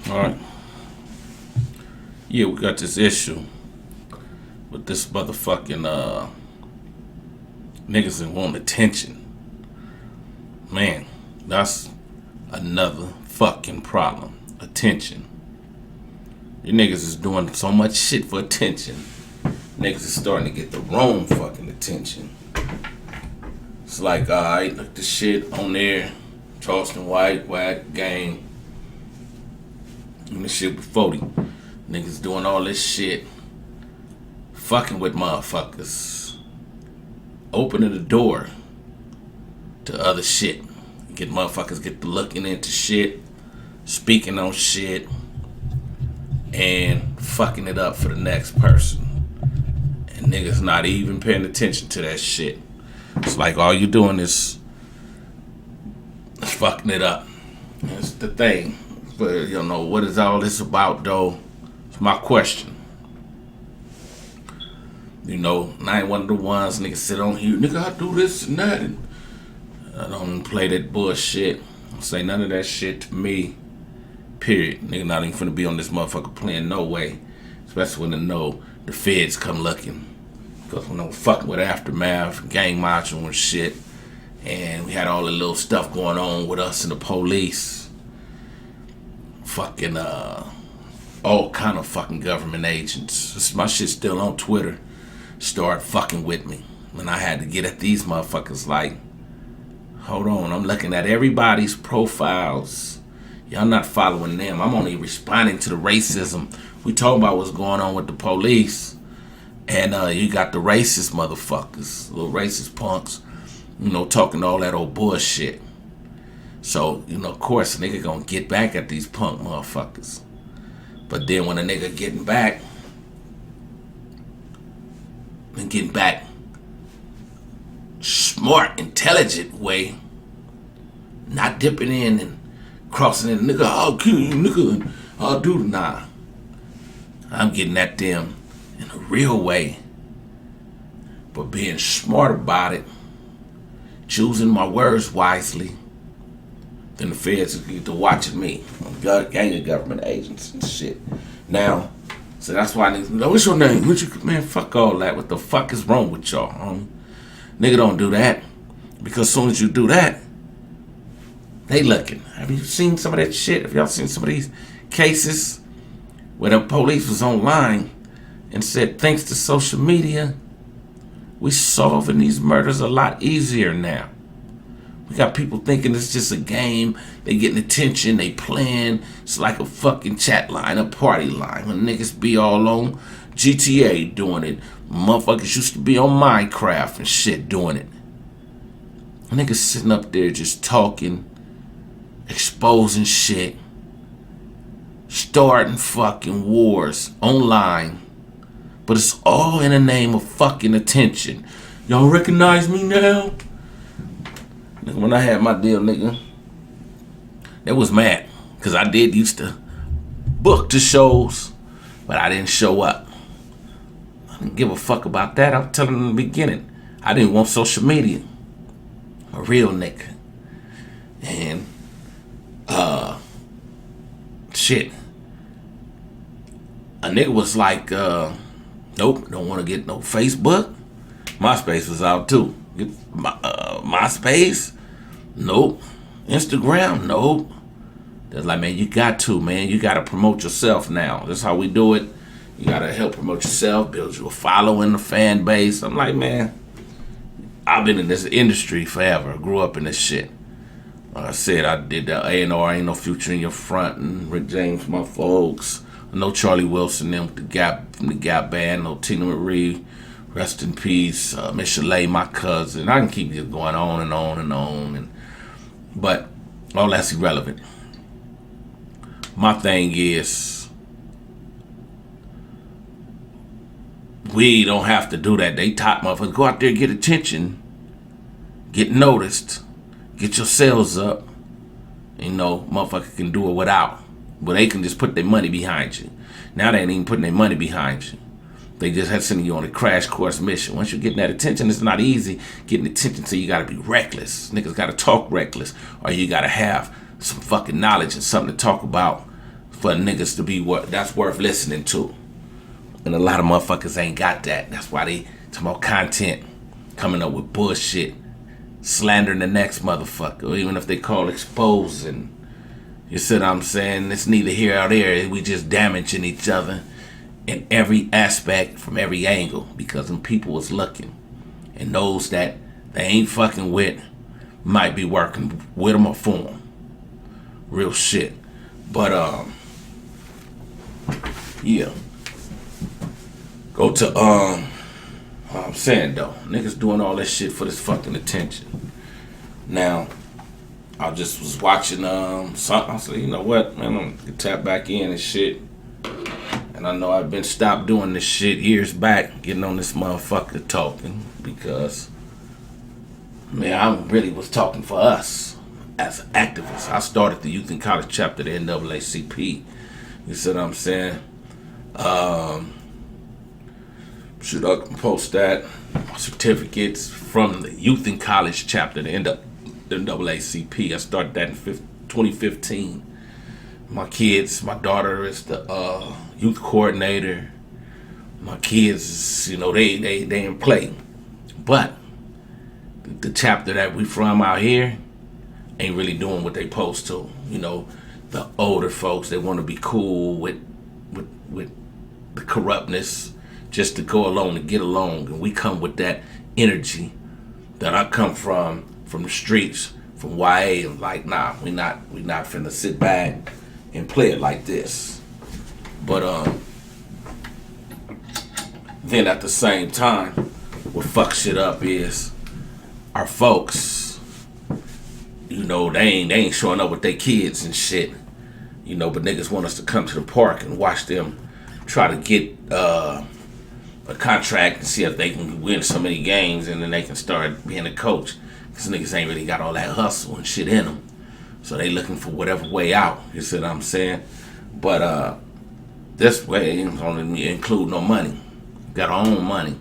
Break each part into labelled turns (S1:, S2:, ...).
S1: Alright. Yeah, we got this issue with this motherfucking niggas that want attention. Man, that's another fucking problem. Attention. You niggas is doing so much shit for attention. Niggas is starting to get the wrong fucking attention. It's like, alright, look the shit on there. Charleston White, Whack, Gang. And this shit with 40. Niggas doing all this shit. Fucking with motherfuckers. Opening the door to other shit. Get motherfuckers get to looking into shit. Speaking on shit. And fucking it up for the next person. And niggas not even paying attention to that shit. It's like all you doing is fucking it up. That's the thing. But you know, what is all this about though? It's my question. You know, and I ain't one of the ones niggas sit on here, nigga, I do this and that, and I don't play that bullshit. Don't say none of that shit to me. Period. Nigga not even finna be on this motherfucker playing no way. Especially when they know the feds come looking. Because when I'm fucking with Aftermath, gang marching and shit, and we had all the little stuff going on with us and the police. Fucking, all kind of fucking government agents. My shit's still on Twitter. Start fucking with me. And I had to get at these motherfuckers like, hold on, I'm looking at everybody's profiles. Y'all not following them. I'm only responding to the racism. We talking about what's going on with the police. And you got the racist motherfuckers, little racist punks, you know, talking all that old bullshit. So, you know, of course, a nigga gonna get back at these punk motherfuckers. But then when a nigga getting back, and getting back smart, intelligent way, not dipping in and crossing in, nigga, I'll kill you, nigga, I'll do it. Nah. I'm getting at them in a real way, but being smart about it, choosing my words wisely. Then the feds get to watching me. Gang of government agents and shit. Now, so that's why niggas, what's your name? Man, fuck all that. What the fuck is wrong with y'all, homie? Nigga don't do that. Because as soon as you do that, they looking. Have you seen some of that shit? Have y'all seen some of these cases where the police was online and said, thanks to social media, we solving these murders a lot easier now. We got people thinking it's just a game. They getting attention. They playing. It's like a fucking chat line, a party line. When niggas be all on GTA doing it. Motherfuckers used to be on Minecraft and shit doing it. Niggas sitting up there just talking, exposing shit, starting fucking wars online. But it's all in the name of fucking attention. Y'all recognize me now? When I had my deal, nigga, they was mad. Because I did used to book the shows, but I didn't show up. I didn't give a fuck about that. I was telling them in the beginning. I didn't want social media. A real nigga. And, shit. A nigga was like, nope, don't want to get no Facebook. MySpace was out too. Get MySpace? Nope. Instagram? Nope. They're like, man, you got to, man. You got to promote yourself now. That's how we do it. You got to help promote yourself, build you a following, a fan base. I'm like, man, I've been in this industry forever. I grew up in this shit. Like I said, I did the A&R, Ain't No Future in Your Front, and Rick James, my folks. I know Charlie Wilson, them with the Gap, from the Gap Band. No Tina Marie, rest in peace. Miss Chalet, my cousin. I can keep just going on and on and on. But all that's irrelevant. My thing is, we don't have to do that. They top motherfuckers. Go out there, get attention, get noticed, get your sales up. You know, motherfucker can do it without. But they can just put their money behind you. Now they ain't even putting their money behind you. They just have sending you on a crash course mission. Once you're getting that attention, it's not easy getting attention, so you gotta be reckless. Niggas gotta talk reckless. Or you gotta have some fucking knowledge and something to talk about for niggas to be what that's worth listening to. And a lot of motherfuckers ain't got that. That's why they talking about content, coming up with bullshit, slandering the next motherfucker, or even if they call exposing. You see what I'm saying? It's neither here or there. We just damaging each other in every aspect from every angle because them people is looking. And those that they ain't fucking with might be working with them or for them. Real shit. But, yeah. Go to, what I'm saying though, niggas doing all this shit for this fucking attention. Now, I just was watching, something. I said, you know what, man, I'm gonna tap back in and shit. And I know I've been stopped doing this shit years back, getting on this motherfucker talking, because, man, I really was talking for us as activists. I started the Youth in College chapter of the NAACP. You see what I'm saying? Should I post that? Certificates from the Youth in College chapter of the NAACP. I started that in 2015. My kids, my daughter is the youth coordinator. My kids, you know, they in play. But the chapter that we from out here ain't really doing what they supposed to. You know, the older folks, they want to be cool with the corruptness, just to go along and get along. And we come with that energy that I come from the streets, from YA, and like, nah, we not finna sit back and play it like this. But then at the same time, what fuck shit up is our folks, you know, they ain't showing up with their kids and shit. You know, but niggas want us to come to the park and watch them try to get a contract and see if they can win so many games, and then they can start being a coach. Because niggas ain't really got all that hustle and shit in them. So they looking for whatever way out. You see what I'm saying? But this way ain't gonna include no money. Got our own money.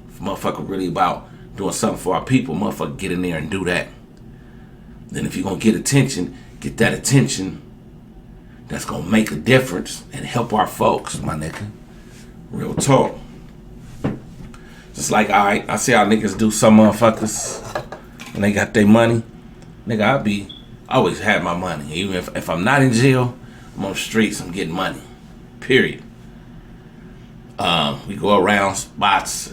S1: If motherfucker really about doing something for our people, motherfucker get in there and do that. Then if you're gonna get attention, get that attention that's gonna make a difference and help our folks, my nigga. Real talk. Just like, alright, I see how niggas do some motherfuckers when they got their money. Nigga, I always had my money. Even if I'm not in jail, I'm on the streets, I'm getting money. Period. We go around spots.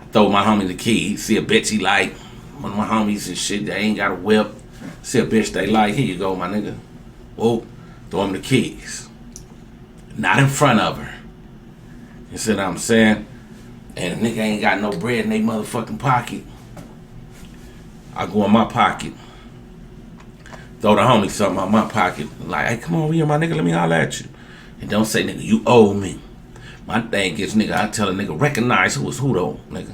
S1: I throw my homie the key. See a bitch he like, one of my homies and shit, they ain't got a whip. See a bitch they like, here you go, my nigga. Whoa, throw him the keys. Not in front of her. You see what I'm saying? And a nigga ain't got no bread in they motherfucking pocket. I go in my pocket. Throw the homie something out my pocket. Like, hey, come over here, my nigga, let me holler at you. And don't say, nigga, you owe me. My thing is, nigga, I tell a nigga, recognize who is who though, nigga.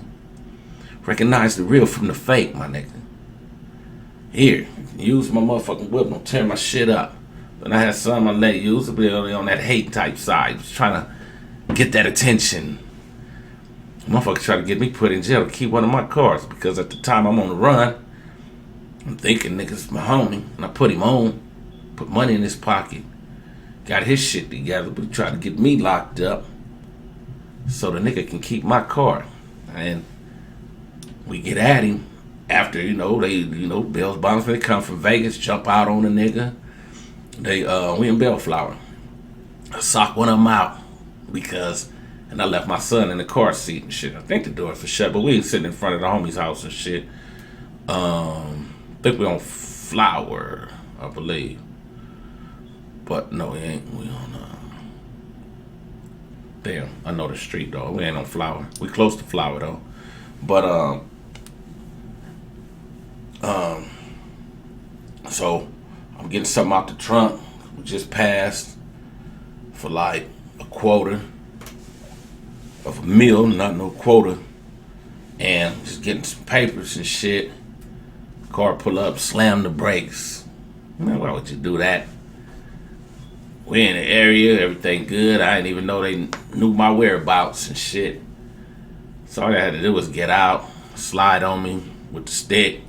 S1: Recognize the real from the fake, my nigga. Here, use my motherfucking whip, don't tear my shit up. But I had some I let use it on that hate type side. Just trying to get that attention. Motherfucker try to get me put in jail to keep one of my cars, because at the time I'm on the run, I'm thinking nigga's my homie, and I put him on, put money in his pocket, got his shit together, but he tried to get me locked up so the nigga can keep my car. And we get at him after, Bell's Bonds, when they come from Vegas, jump out on the nigga. We in Bellflower. I sock one of them out and I left my son in the car seat and shit. I think the doors were shut, but we was sitting in front of the homie's house and shit. I think we on Flower, I believe. But no, we ain't. We on damn, I know the street though. We ain't on Flower. We close to Flower though. But so I'm getting something out the trunk. We just passed for like a quarter of a meal, not no quota, and just getting some papers and shit. Car pull up, slam the brakes. Man, why would you do that? We in the area, everything good. I didn't even know they knew my whereabouts and shit. So all I had to do was get out, slide on me with the stick.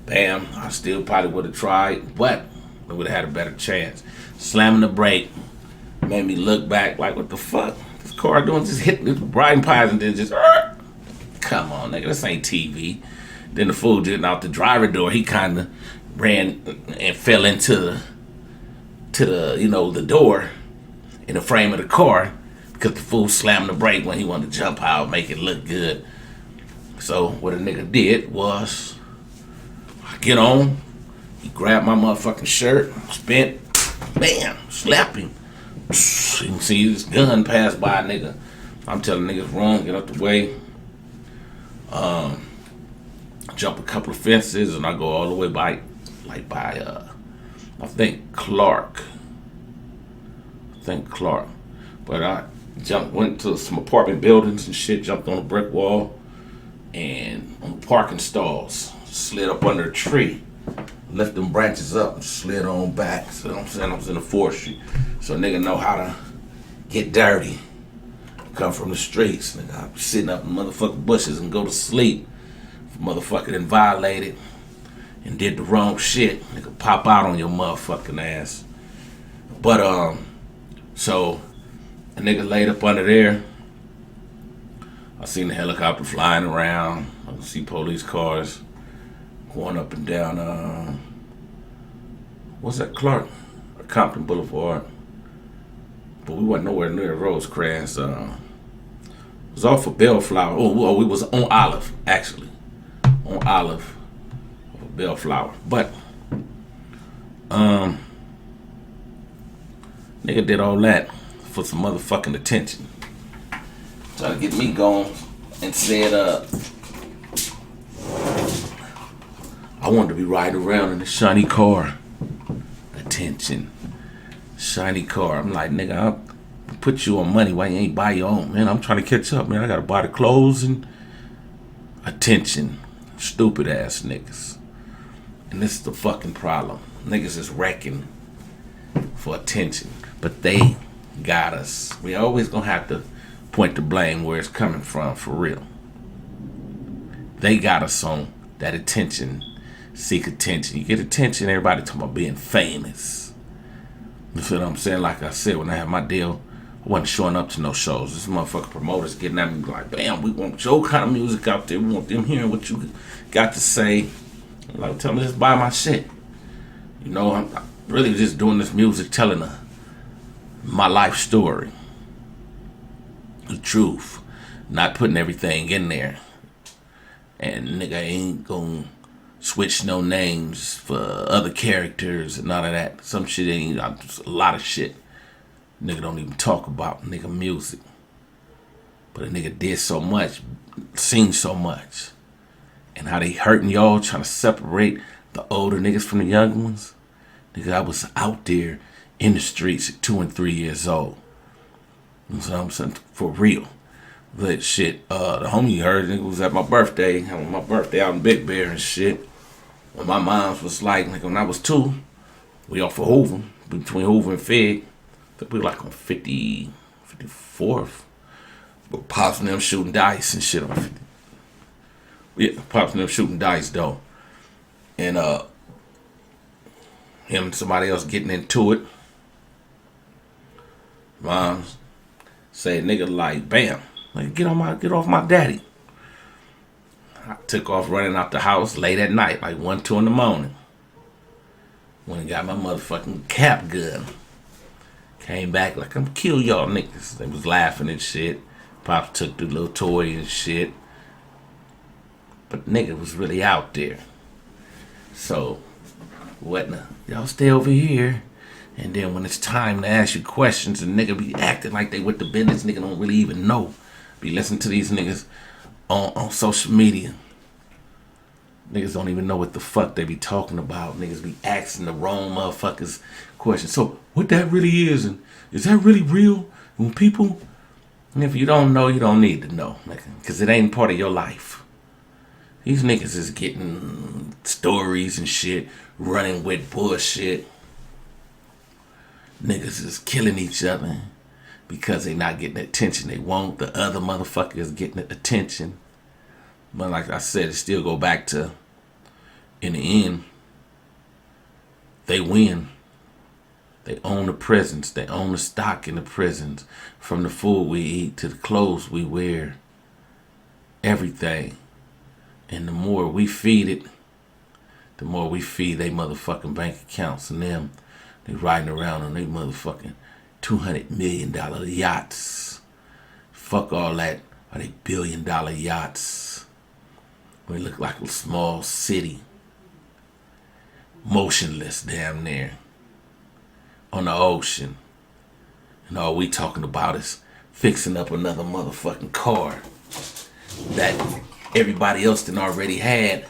S1: Bam, I still probably would have tried, but I would have had a better chance. slamming the brake. Made me look back like, what the fuck? This car doing just hitting the riding pies and then just, come on, nigga, this ain't TV. Then the fool getting out the driver door, he kind of ran and fell into the door in the frame of the car because the fool slammed the brake when he wanted to jump out, make it look good. So what a nigga did was, I get on, he grabbed my motherfucking shirt, spent, bam, slapped him. You can see this gun pass by, nigga. I'm telling niggas wrong, get out the way. Jump a couple of fences and I go all the way by I think Clark. But I went to some apartment buildings and shit, jumped on a brick wall and on parking stalls, slid up under a tree, lift them branches up and slid on back. So I'm saying I was in the forestry. So nigga know how to get dirty. Come from the streets. Nigga, I be sitting up in motherfucking bushes and go to sleep. If motherfucker done violated and did the wrong shit, nigga pop out on your motherfucking ass. But so a nigga laid up under there. I seen the helicopter flying around. I see police cars going up and down what's that, Clark? Compton Boulevard. But we wasn't nowhere near Rosecrans. It was off of Bellflower. Oh, we was on Olive, actually. On Olive. Off of Bellflower. But nigga did all that for some motherfucking attention. Trying to get me going and said I wanted to be riding around in a shiny car. Attention. Shiny car. I'm like, nigga, I'll put you on money. Why you ain't buy your own? Man, I'm trying to catch up, man. I gotta buy the clothes and attention. Stupid ass niggas. And this is the fucking problem. Niggas is wrecking for attention. But they got us. We always gonna have to point the blame where it's coming from, for real. They got us on that attention. Seek attention. You get attention, everybody talking about being famous. You feel what I'm saying? Like I said, when I had my deal, I wasn't showing up to no shows. This motherfucker promoters getting at me like, bam, we want your kind of music out there. We want them hearing what you got to say. Like, tell me, just buy my shit. You know, I'm really just doing this music, telling my life story. The truth. Not putting everything in there. And nigga ain't gonna switch no names for other characters and none of that. Some shit ain't, a lot of shit nigga don't even talk about, nigga music. But a nigga did so much, seen so much. And how they hurting y'all, trying to separate the older niggas from the younger ones. Nigga, I was out there in the streets at 2 and 3 years old. You know what I'm saying? For real. But shit, the homie heard it was at my birthday. Having my birthday out in Big Bear and shit. When my mom's was like, when I was 2, we off of Hoover, between Hoover and Fig. I think we were like on 54th. But Pops and them shooting dice and shit on 50. Yeah, Pops and them shooting dice though. And him and somebody else getting into it. Mom's say nigga like, bam, like get off my daddy. I took off running out the house late at night, like 1, 2 in the morning. Went and got my motherfucking cap gun. Came back like, I'm kill y'all niggas. They was laughing and shit. Pops took the little toy and shit. But nigga was really out there. So, what now? Y'all stay over here. And then when it's time to ask you questions, the nigga be acting like they with the business. Nigga don't really even know. Be listening to these niggas on social media. Niggas don't even know what the fuck they be talking about. Niggas be asking the wrong motherfuckers questions. So what that really is, and is that really real? When people, and if you don't know, you don't need to know, nigga, because it ain't part of your life. These niggas is getting stories and shit, running with bullshit. Niggas is killing each other because they not getting the attention they want. The other motherfucker is getting the attention. But like I said, it still go back to, in the end, they win. They own the prisons. They own the stock in the prisons. From the food we eat to the clothes we wear. Everything. And the more we feed it, the more we feed they motherfucking bank accounts and them. They riding around on they motherfucking $200 million yachts. Fuck all that. Are they $1 billion yachts? We look like a small city. Motionless damn near. On the ocean. And all we talking about is fixing up another motherfucking car that everybody else done already had,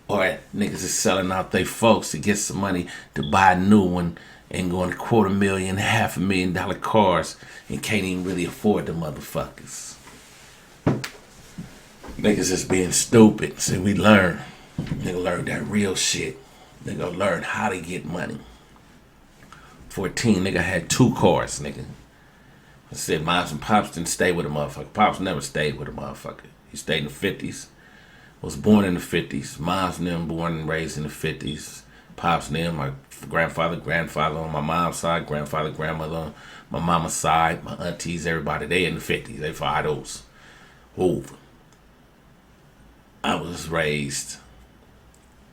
S1: or niggas is selling out they folks to get some money to buy a new one and going $250,000, $500,000 cars and can't even really afford the motherfuckers. Niggas is being stupid. So we learn. Nigga learn that real shit. Nigga learn how to get money. 14, nigga had 2 cars, nigga. I said, Moms and Pops didn't stay with a motherfucker. Pops never stayed with a motherfucker. He stayed in the 50s. Was born in the 50s. Moms and them born and raised in the 50s. Pops and them, my grandfather on my mom's side, grandfather, grandmother on my mama's side, my aunties, everybody, they in the 50s. They five those. Ooh. I was raised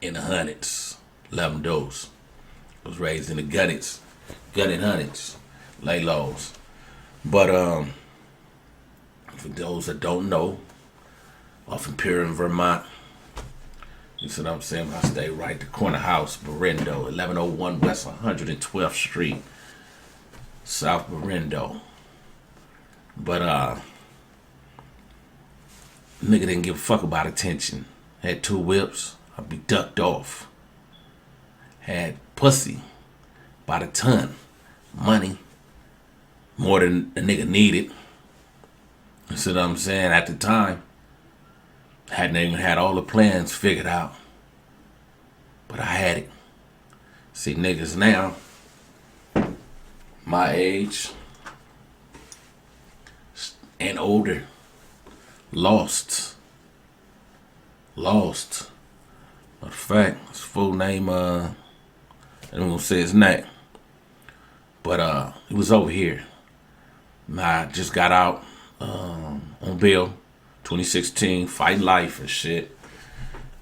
S1: in the hundreds. 11 those. I was raised in the gutted hundreds. Lay lows. But for those that don't know, off in Pierre, Vermont, you see what I'm saying? I stay right the corner house, Berindo, 1101 West 112th Street, South Berindo. But nigga didn't give a fuck about attention. Had 2 whips, I'd be ducked off. Had pussy by the ton, money, more than a nigga needed. You see what I'm saying? At the time, hadn't even had all the plans figured out. But I had it. See, niggas now, my age and older, lost. Matter of fact, his full name, I'm gonna say his name. But he was over here. I just got out on bail, 2016, fighting life and shit.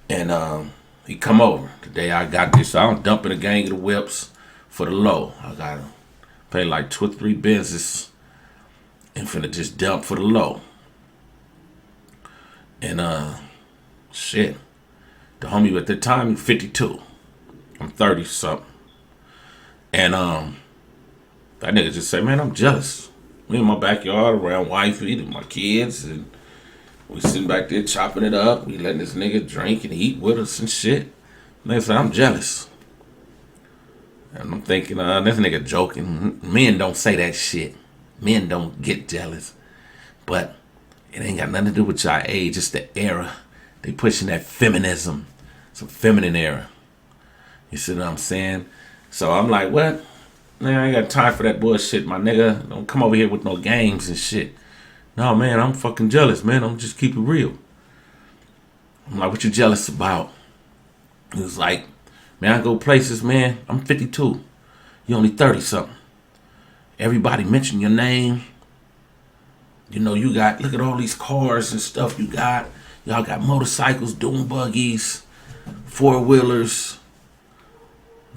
S1: And he come over the day I got this. So I'm dumping a gang of the whips for the low. I gotta pay like 2 or 3 Benzes and finna just dump for the low. And shit, the homie at the time, he 52. I'm 30 something. And that nigga just said, man, I'm jealous. We in my backyard around wifey and my kids, and we sitting back there chopping it up. We letting this nigga drink and eat with us and shit. And they said, I'm jealous. And I'm thinking, this nigga joking. Men don't say that shit. Men don't get jealous. But it ain't got nothing to do with your age. It's the era. They pushing that feminism. Some feminine era. You see what I'm saying? So I'm like, what? Man, I ain't got time for that bullshit, my nigga. Don't come over here with no games and shit. No, man, I'm fucking jealous, man. I'm just keep it real. I'm like, what you jealous about? He was like, man, I go places, man. I'm 52. You only 30 something. Everybody mention your name. You know, you got, look at all these cars and stuff you got. Y'all got motorcycles, dune buggies, 4-wheelers.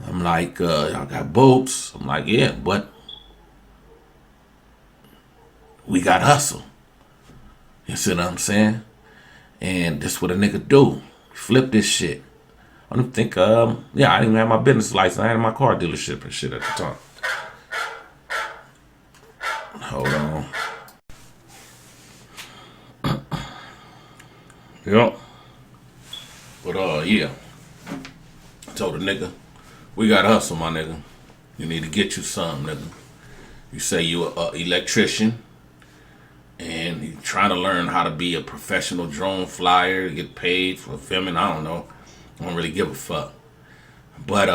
S1: I'm like, y'all got boats. I'm like, yeah, but we got hustle. You see what I'm saying? And that's what a nigga do. Flip this shit. I don't think, I didn't even have my business license. I had my car dealership and shit at the time. Hold on. Yep. But, yeah. I told the nigga, we got hustle, my nigga. You need to get you some, nigga. You say you a electrician and you trying to learn how to be a professional drone flyer, get paid for filming. I don't know. I don't really give a fuck. But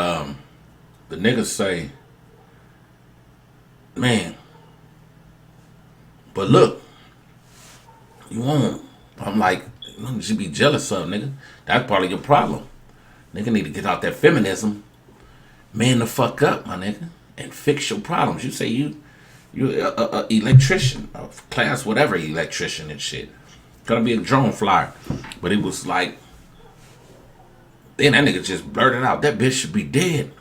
S1: the niggas say, man, but look, you won't. I'm like, you should be jealous of, nigga. That's part of your problem. Nigga need to get out that feminism. Man the fuck up, my nigga. and fix your problems. You say you a electrician, a class whatever electrician and shit. Gonna be a drone flyer. But it was like, then that nigga just blurted out, that bitch should be dead.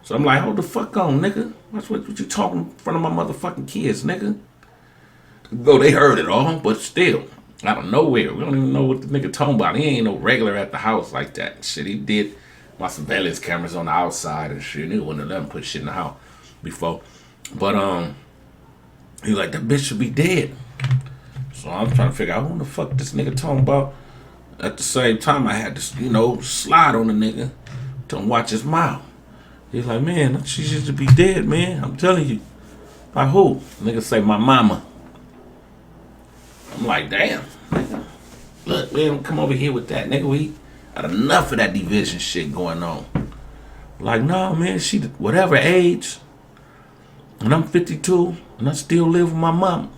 S1: So I'm like, hold the fuck on, nigga. What you talking in front of my motherfucking kids, nigga? Though they heard it all, but still, out of nowhere. We don't even know what the nigga talking about. He ain't no regular at the house like that. Shit, he did my surveillance cameras on the outside and shit. He wouldn't have let him put shit in the house before. But he was like, that bitch should be dead. So I'm trying to figure out who the fuck this nigga talking about. At the same time, I had to, slide on the nigga to watch his mouth. He's like, man, she should be dead, man. I'm telling you. By who? Nigga say, my mama. I'm like, damn, nigga. Look, we don't come over here with that, nigga. We got enough of that division shit going on. Like, no, man, she whatever age, and I'm 52, and I still live with my mom.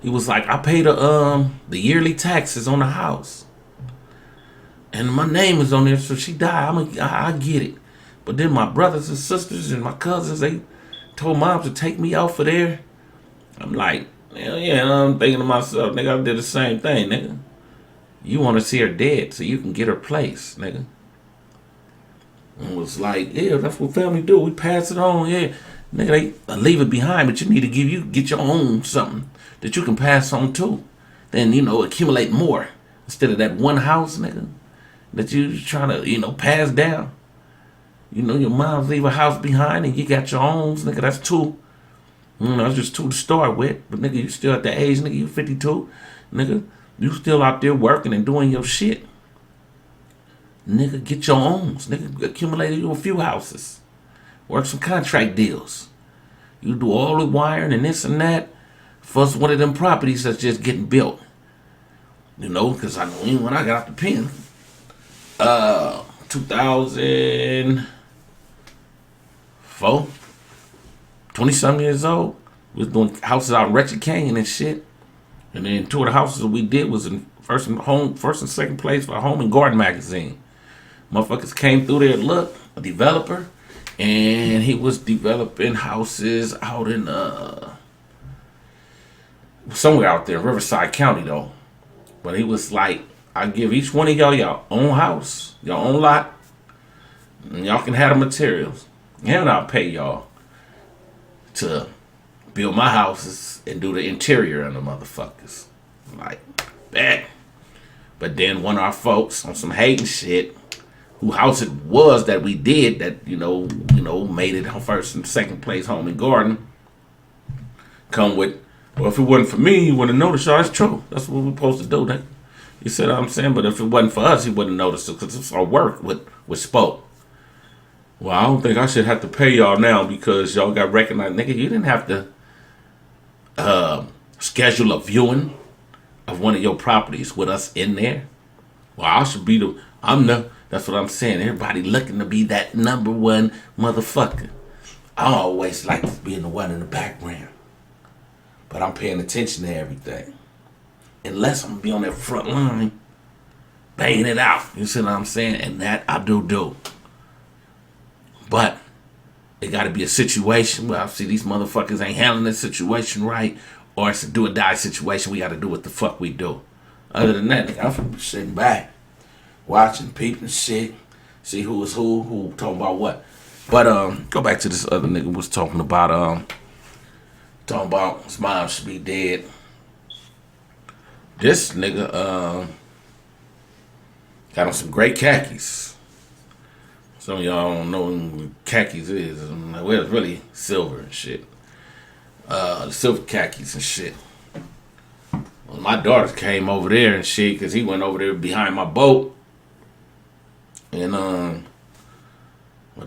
S1: He was like, I pay the yearly taxes on the house, and my name is on there, so she died. I get it. But then my brothers and sisters and my cousins, they told mom to take me off of there. I'm like, hell yeah, and I'm thinking to myself, nigga, I did the same thing, nigga. You want to see her dead so you can get her place, nigga. And it was like, yeah, that's what family do. We pass it on, yeah. Nigga, they leave it behind, but you need to get your own something that you can pass on too. Then, accumulate more. Instead of that one house, nigga, that you trying to, pass down. Your moms leave a house behind and you got your own, nigga, that's two. That's just two to start with. But nigga, you still at the age, nigga, you 52. Nigga, you still out there working and doing your shit. Nigga, get your own. Nigga, accumulate you a few houses. Work some contract deals. You do all the wiring and this and that. First one of them properties that's just getting built. Because I know when I got off the pen, 2004, 20-something years old, we was doing houses out in Wretched Canyon and shit. And then two of the houses that we did was in first and second place for Home and Garden magazine. Motherfuckers came through there to look, a developer, and he was developing houses out in somewhere out there, Riverside County though. But he was like, I give each one of y'all your own house, your own lot, and y'all can have the materials. And I'll pay y'all to build my houses and do the interior of the motherfuckers. Like, bet. But then one of our folks on some hating shit, who house it was that we did that, made it first and second place Home and Garden, come with, well, if it wasn't for me, you wouldn't have noticed, y'all. That's true. That's what we're supposed to do, nigga. You said what I'm saying? But if it wasn't for us, he wouldn't have noticed it because it's our work with Spoke. Well, I don't think I should have to pay y'all now because y'all got recognized. Nigga, you didn't have to schedule a viewing of one of your properties with us in there. Well, I should be that's what I'm saying. Everybody looking to be that number one motherfucker. I always like to be the one in the background. But I'm paying attention to everything. Unless I'm going to be on that front line, banging it out. You see what I'm saying? And that I do. But it got to be a situation where I see these motherfuckers ain't handling this situation right, or it's a do or die situation. We got to do what the fuck we do. Other than that, I'm sitting back, watching, peeping shit, see who is who talking about what. But go back to this other nigga was talking about his mom should be dead. This nigga got on some great khakis. Some of y'all don't know what khakis is. Well, it's really silver and shit. Silver khakis and shit. Well, my daughters came over there and shit because he went over there behind my boat. And my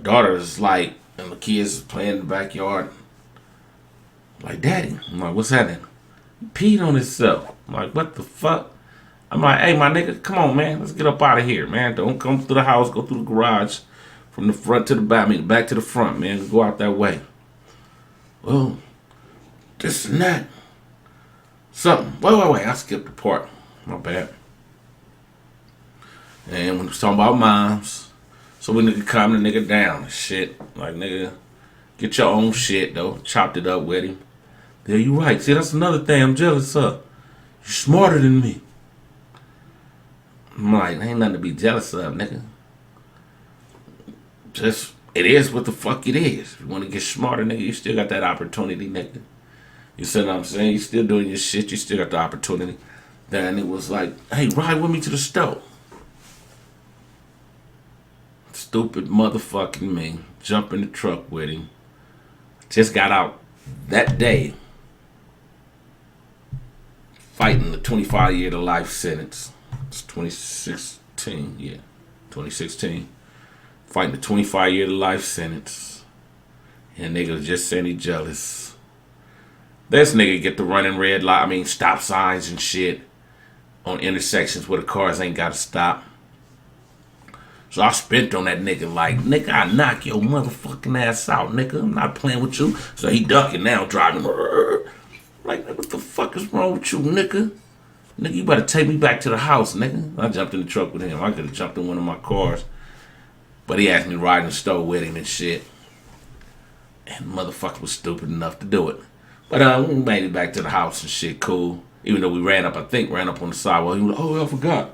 S1: daughter's like, and the kids playing in the backyard. Like, Daddy. I'm like, what's happening? He peed on himself. I'm like, what the fuck? I'm like, hey, my nigga, come on, man. Let's get up out of here, man. Don't come through the house. Go through the garage. From the front to the back. Back to the front, man. Go out that way. Well, this and that. Something. Wait. I skipped the part. My bad. And when we was talking about moms, So we nigga calm the nigga down and shit. Like, nigga, get your own shit, though. Chopped it up with him. Yeah, you right. See, that's another thing I'm jealous of. You're smarter than me. I'm like, ain't nothing to be jealous of, nigga. Just, it is what the fuck it is. If you want to get smarter, nigga, you still got that opportunity, nigga. You see what I'm saying? You still doing your shit. You still got the opportunity. Then it was like, hey, ride with me to the store. Stupid motherfucking me. Jump in the truck with him. Just got out that day fighting the 25 year to life sentence. It's 2016, yeah. 2016. Fighting the 25 year to life sentence. And niggas just saying he jealous. This nigga get the running red light, stop signs and shit on intersections where the cars ain't gotta stop. So I spent on that nigga like, nigga, I knock your motherfucking ass out, nigga. I'm not playing with you. So he ducking now, driving. Like, what the fuck is wrong with you, nigga? Nigga, you better take me back to the house, nigga. I jumped in the truck with him. I could have jumped in one of my cars. But he asked me to ride in the store with him and shit. And the motherfucker was stupid enough to do it. But we made it back to the house and shit, cool. Even though we ran up on the sidewalk. He was like, oh, I forgot.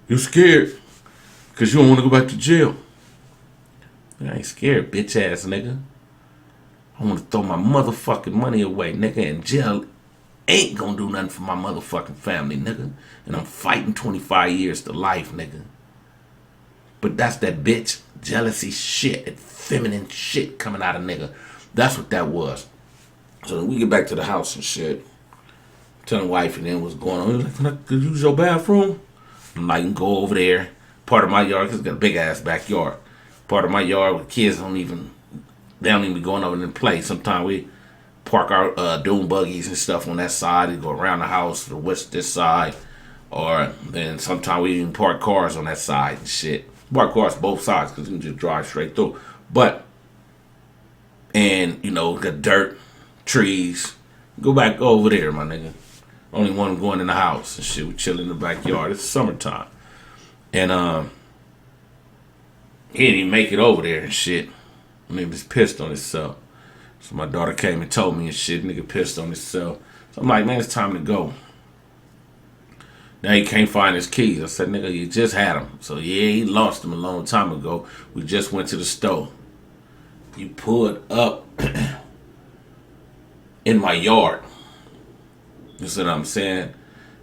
S1: You scared? Because you don't want to go back to jail. I ain't scared, bitch ass nigga. I want to throw my motherfucking money away, nigga. And jail ain't gonna do nothing for my motherfucking family, nigga. And I'm fighting 25 years to life, nigga. But that's that bitch jealousy shit, that feminine shit coming out of nigga. That's what that was. So we get back to the house and shit. Telling wife and then what's going on. He was like, can I use your bathroom? I'm like, go over there. Part of my yard, because it's got a big ass backyard. Part of my yard where kids don't even be going over there and play. Sometimes we park our dune buggies and stuff on that side and go around the house to this side. Or then sometimes we even park cars on that side and shit. Park cars both sides because you can just drive straight through. But, and, got dirt, trees. Go back over there, my nigga. Only one going in the house and shit. We chill in the backyard. It's summertime. And he didn't even make it over there and shit. Nigga was pissed on himself. So my daughter came and told me and shit. Nigga pissed on himself. So I'm like, man, it's time to go. Now he can't find his keys. I said, nigga, you just had them. So yeah, he lost them a long time ago. We just went to the store. You pulled up in my yard. You see what I'm saying?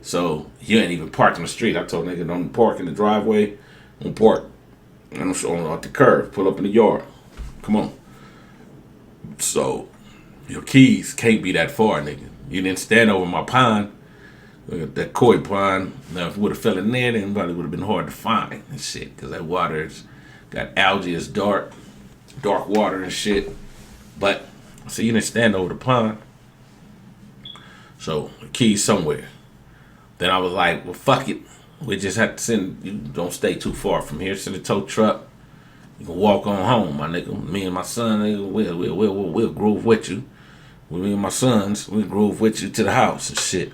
S1: So you ain't even parked in the street. I told nigga, don't park in the driveway. Don't park on the curb. Pull up in the yard. Come on. So your keys can't be that far, nigga. You didn't stand over my pond. That koi pond. Now if it would have fell in there, then it probably would have been hard to find and shit. Because that water's got algae. It's dark water and shit. But so you didn't stand over the pond. So the keys somewhere. Then I was like, well, fuck it. We just have to send, you don't stay too far from here. Send a tow truck. You can walk on home, my nigga. Me and my son, nigga, we'll groove with you. Me and my sons, we'll groove with you to the house and shit.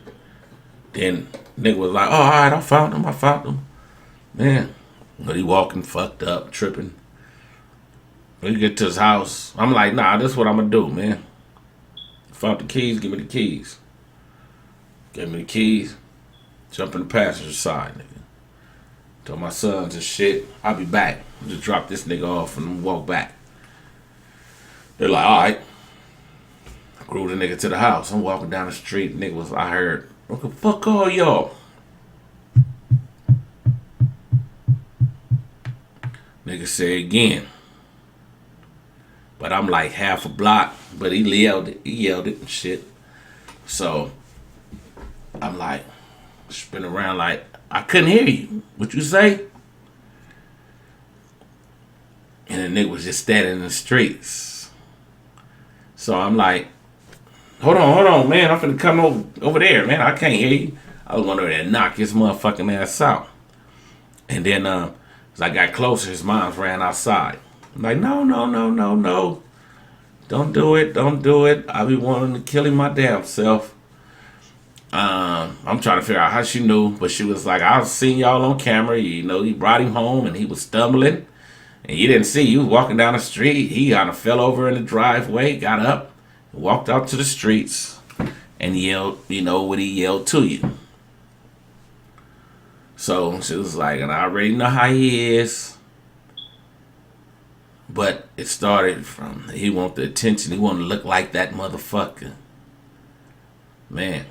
S1: Then nigga was like, oh, all right, I found him. Man, but he walking fucked up, tripping. When you get to his house, I'm like, nah, this is what I'm going to do, man. Found the keys, give me the keys. Gave me the keys. Jump in the passenger side, nigga. Told my sons and shit, I'll be back. Just drop this nigga off and walk back. They're like, all right. I grew the nigga to the house. I'm walking down the street. I heard, okay, fuck all y'all. Nigga say again. But I'm like half a block. But he yelled it and shit. So I'm like, spin around like, I couldn't hear you. What you say? And the nigga was just standing in the streets. So I'm like, hold on, man. I'm finna come over there, man. I can't hear you. I was going over there and knock his motherfucking ass out. And then as I got closer, his moms ran outside. I'm like, no. Don't do it. I be wanting to kill him my damn self. I'm trying to figure out how she knew, but she was like, I've seen y'all on camera. You brought him home and he was stumbling. And you didn't see, you was walking down the street. He kind of fell over in the driveway, got up, walked out to the streets, and yelled, you know, what he yelled to you. So she was like, and I already know how he is. But it started from, he wanted the attention. He wanted to look like that motherfucker. Man,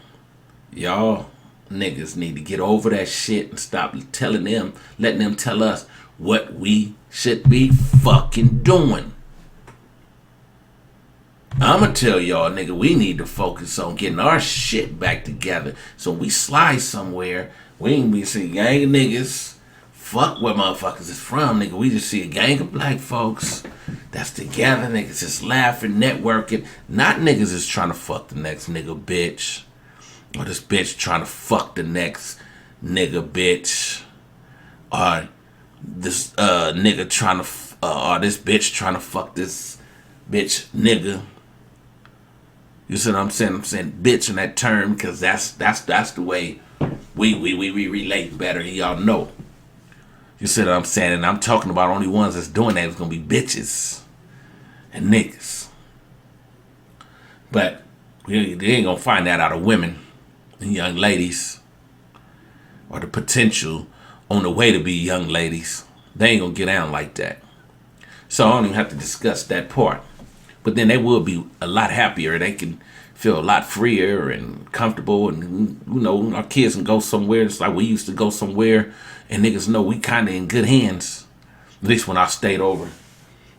S1: y'all niggas need to get over that shit and stop telling them, letting them tell us what we should be fucking doing. I'ma tell y'all, nigga, we need to focus on getting our shit back together. So we slide somewhere, we ain't be see a gang of niggas. Fuck where motherfuckers is from, nigga. We just see a gang of black folks that's together, niggas just laughing, networking. Not niggas is trying to fuck the next nigga bitch. Or this bitch trying to fuck the next nigga bitch. Or this nigga trying to, or this bitch trying to fuck this bitch nigga. You see what I'm saying? I'm saying bitch in that term because that's the way we relate better. Y'all know. You see what I'm saying? And I'm talking about only ones that's doing that is gonna be bitches and niggas. But they ain't gonna find that out of women and young ladies, or the potential on the way to be young ladies. They ain't gonna get down like that. So I don't even have to discuss that part. But then they will be a lot happier. They can feel a lot freer and comfortable, and you know, our kids can go somewhere. It's like we used to go somewhere and niggas know we kind of in good hands. At least when I stayed over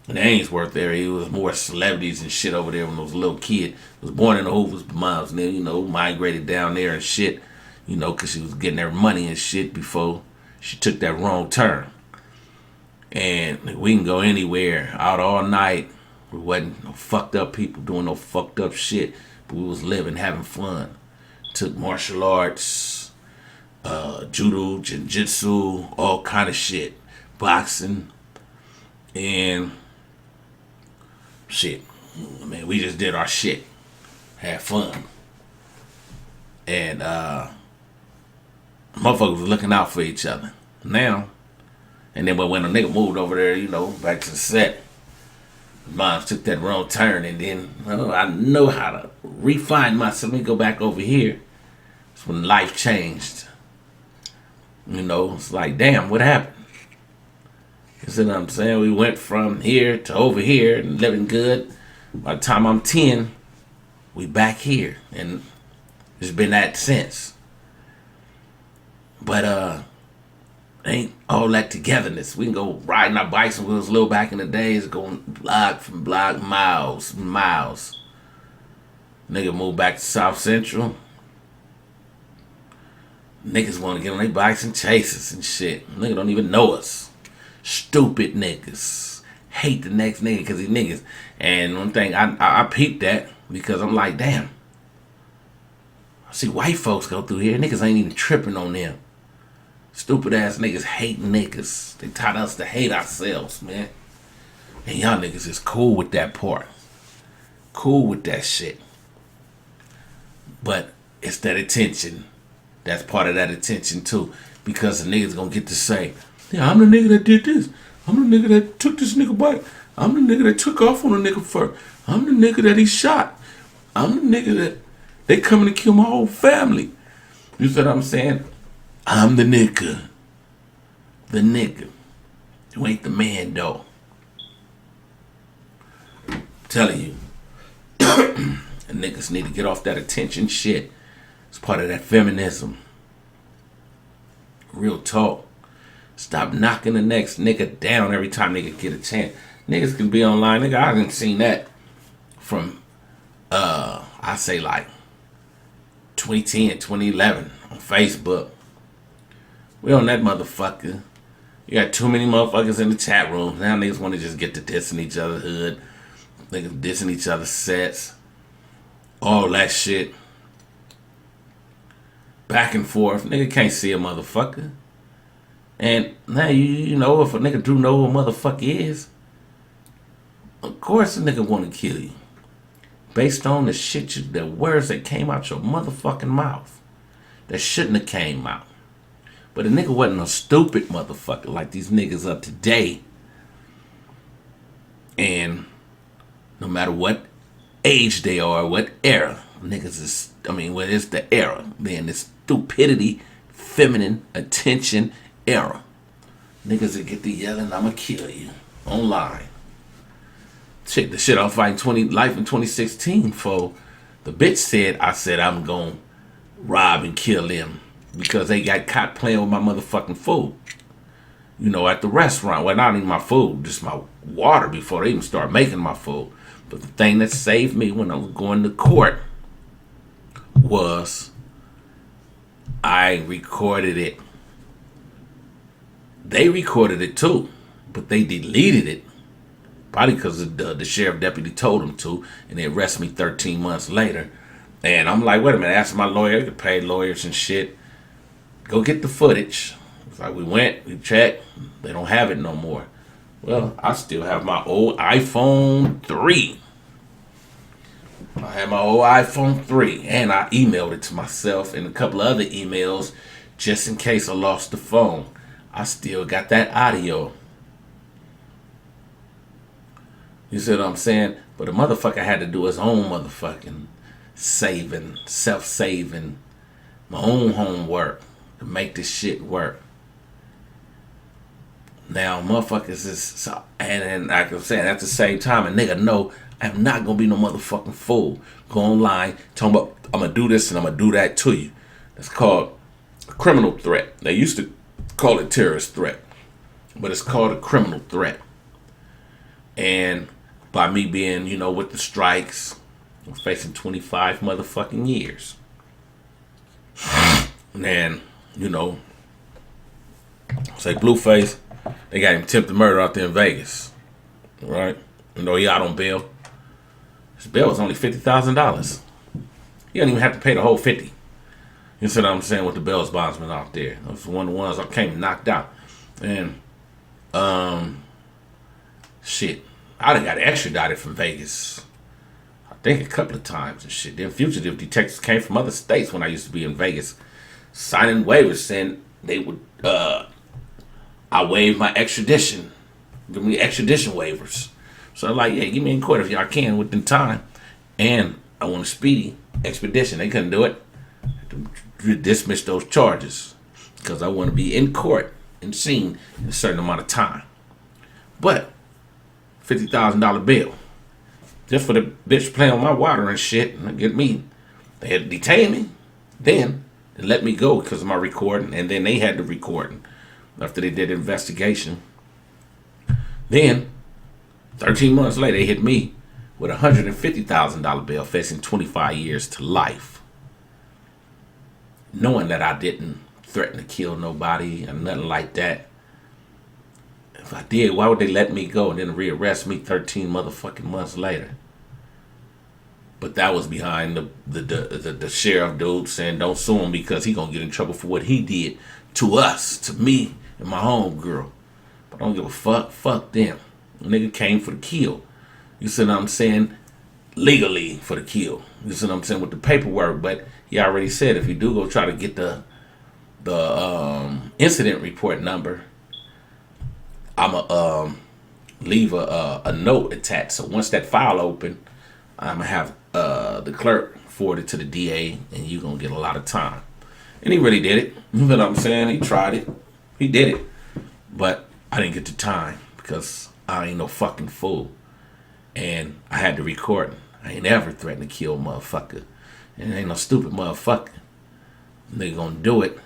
S1: in the Ainsworth area, it was more celebrities and shit over there when I was a little kid. I was born in the Hoover's moms, and then, you know, migrated down there and shit, you know, because she was getting her money and shit before she took that wrong turn. And we can go anywhere, out all night. We wasn't no fucked up people doing no fucked up shit, but we was living, having fun. Took martial arts, judo, jiu-jitsu, all kind of shit, boxing, and shit. Man, we just did our shit, had fun, and motherfuckers was looking out for each other. Now, and then when a nigga moved over there, you know, back to the set, mom took that wrong turn, and then I know how to refine myself. Let me go back over here. That's when life changed. You know, it's like, damn, what happened? You see what I'm saying? We went from here to over here and living good. By the time I'm 10, we back here. And it's been that since. But ain't all that togetherness. We can go riding our bikes when we was little back in the days, going block from block, miles and miles. Nigga moved back to South Central. Niggas want to get on their bikes and chase us and shit. Nigga don't even know us. Stupid niggas. Hate the next nigga because he niggas. And one thing, I peeped that because I'm like, damn. I see white folks go through here. Niggas ain't even tripping on them. Stupid ass niggas hate niggas. They taught us to hate ourselves, man. And y'all niggas is cool with that part. Cool with that shit. But it's that attention. That's part of that attention too. Because the niggas gonna get to say, yeah, I'm the nigga that did this. I'm the nigga that took this nigga bike. I'm the nigga that took off on a nigga first. I'm the nigga that he shot. I'm the nigga that they coming to kill my whole family. You see what I'm saying? I'm the nigga. The nigga. You ain't the man though. I'm telling you. And niggas need to get off that attention shit. It's part of that feminism. Real talk. Stop knocking the next nigga down every time nigga get a chance. Niggas can be online. Nigga, I done seen that from, I say like 2010, 2011 on Facebook. We on that motherfucker. You got too many motherfuckers in the chat room. Now niggas want to just get to dissing each other's hood. Niggas dissing each other's sets. All that shit. Back and forth. Nigga can't see a motherfucker. And now you know if a nigga do know who a motherfucker is, of course a nigga want to kill you. Based on the shit, the words that came out your motherfucking mouth. That shouldn't have came out. But a nigga wasn't a stupid motherfucker like these niggas of today. And no matter what age they are, what era, niggas is, when it's the era, man, this stupidity, feminine attention era. Niggas that get to yelling, I'ma kill you online. Check the shit off Life in 2016 for the bitch said, I said I'm gonna rob and kill them because they got caught playing with my motherfucking food. At the restaurant. Well, not even my food, just my water before they even start making my food. But the thing that saved me when I was going to court was I recorded it. They recorded it too, but they deleted it. Probably because the sheriff deputy told them to, and they arrested me 13 months later. And I'm like, wait a minute, ask my lawyer, you can pay lawyers and shit. Go get the footage. It's like we went, we checked, they don't have it no more. Well, I still have my old iPhone 3. I had my old iPhone 3, and I emailed it to myself and a couple of other emails just in case I lost the phone. I still got that audio. You see what I'm saying? But the motherfucker had to do his own motherfucking saving, self-saving, my own homework to make this shit work. Now, motherfuckers is, and like I'm saying, at the same time, a nigga know I'm not gonna be no motherfucking fool. Go online, talking about I'm gonna do this and I'm gonna do that to you. That's called a criminal threat. They used to call it terrorist threat, but it's called a criminal threat. And by me being, with the strikes, I'm facing 25 motherfucking years. And, say Blueface, they got him attempted murder out there in Vegas. Right? He out on bail. His bail was only $50,000. He don't even have to pay the whole 50. You see what I'm saying, with the bail bondsman out there. That's one of the ones I came knocked out. And, shit. I done got extradited from Vegas. I think a couple of times and shit. Then fugitive detectives came from other states when I used to be in Vegas, signing waivers saying they would, I waive my extradition. Give me extradition waivers. So I'm like, yeah, give me in court if y'all can within time. And I want a speedy expedition. They couldn't do it. To dismiss those charges because I want to be in court and seen in a certain amount of time. But $50,000 bail just for the bitch playing on my water and shit and get me. They had to detain me, then and let me go because of my recording, and then they had the recording after they did the investigation. Then 13 months later, they hit me with a $150,000 bail, facing 25 years to life, knowing that I didn't threaten to kill nobody or nothing like that. If I did, why would they let me go and then rearrest me 13 motherfucking months later? But that was behind the sheriff dude saying don't sue him because he gonna get in trouble for what he did to us, to me and my homegirl. But I don't give a fuck. Fuck them. The nigga came for the kill. You see what I'm saying? Legally for the kill. You see what I'm saying? With the paperwork. But he already said if you do go try to get the incident report number, I'ma leave a note attached. So once that file open, I'ma have the clerk forward it to the DA, and you gonna get a lot of time. And he really did it. You know what I'm saying? He tried it. He did it. But I didn't get the time because I ain't no fucking fool. And I had to record. I ain't ever threatened to kill a motherfucker. And ain't no stupid motherfucker. They gonna do it.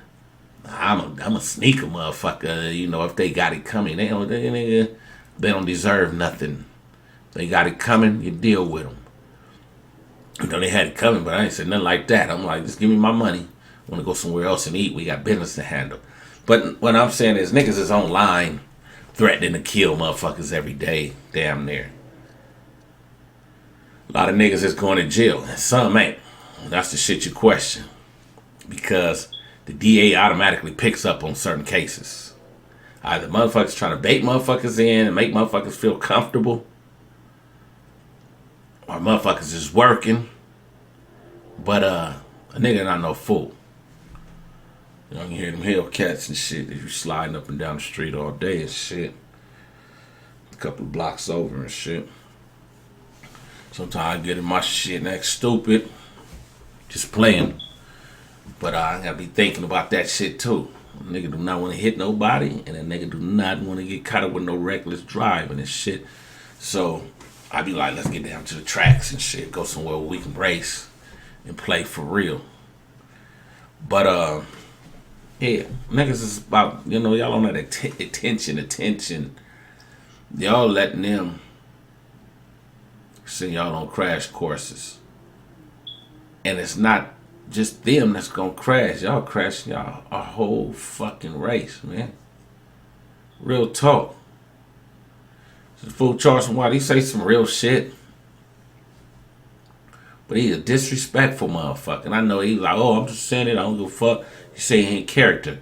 S1: I'm a sneaker motherfucker. If they got it coming, they don't deserve nothing. They got it coming, you deal with them. They had it coming, but I ain't said nothing like that. I'm like, just give me my money. I want to go somewhere else and eat. We got business to handle. But what I'm saying is niggas is online threatening to kill motherfuckers every day, damn near. A lot of niggas is going to jail, and some ain't. That's the shit you question. Because the DA automatically picks up on certain cases. Either motherfuckers trying to bait motherfuckers in and make motherfuckers feel comfortable, or motherfuckers is working. But a nigga not no fool. You can hear them Hellcats and shit. If you sliding up and down the street all day and shit. couple of blocks over and shit. Sometimes I get in my shit and act stupid. Just playing. But I gotta be thinking about that shit too. A nigga do not want to hit nobody, and a nigga do not want to get caught up with no reckless driving and shit. So I be like, let's get down to the tracks and shit. Go somewhere where we can race and play for real. But yeah, niggas is about, y'all on that attention. Y'all letting them send y'all on crash courses. And it's not just them that's gonna crash. Y'all crashing y'all a whole fucking race, man. Real talk. This fool Charleston White, he say some real shit. But he's a disrespectful motherfucker. And I know he's like, oh, I'm just saying it, I don't give a fuck. He say he ain't character.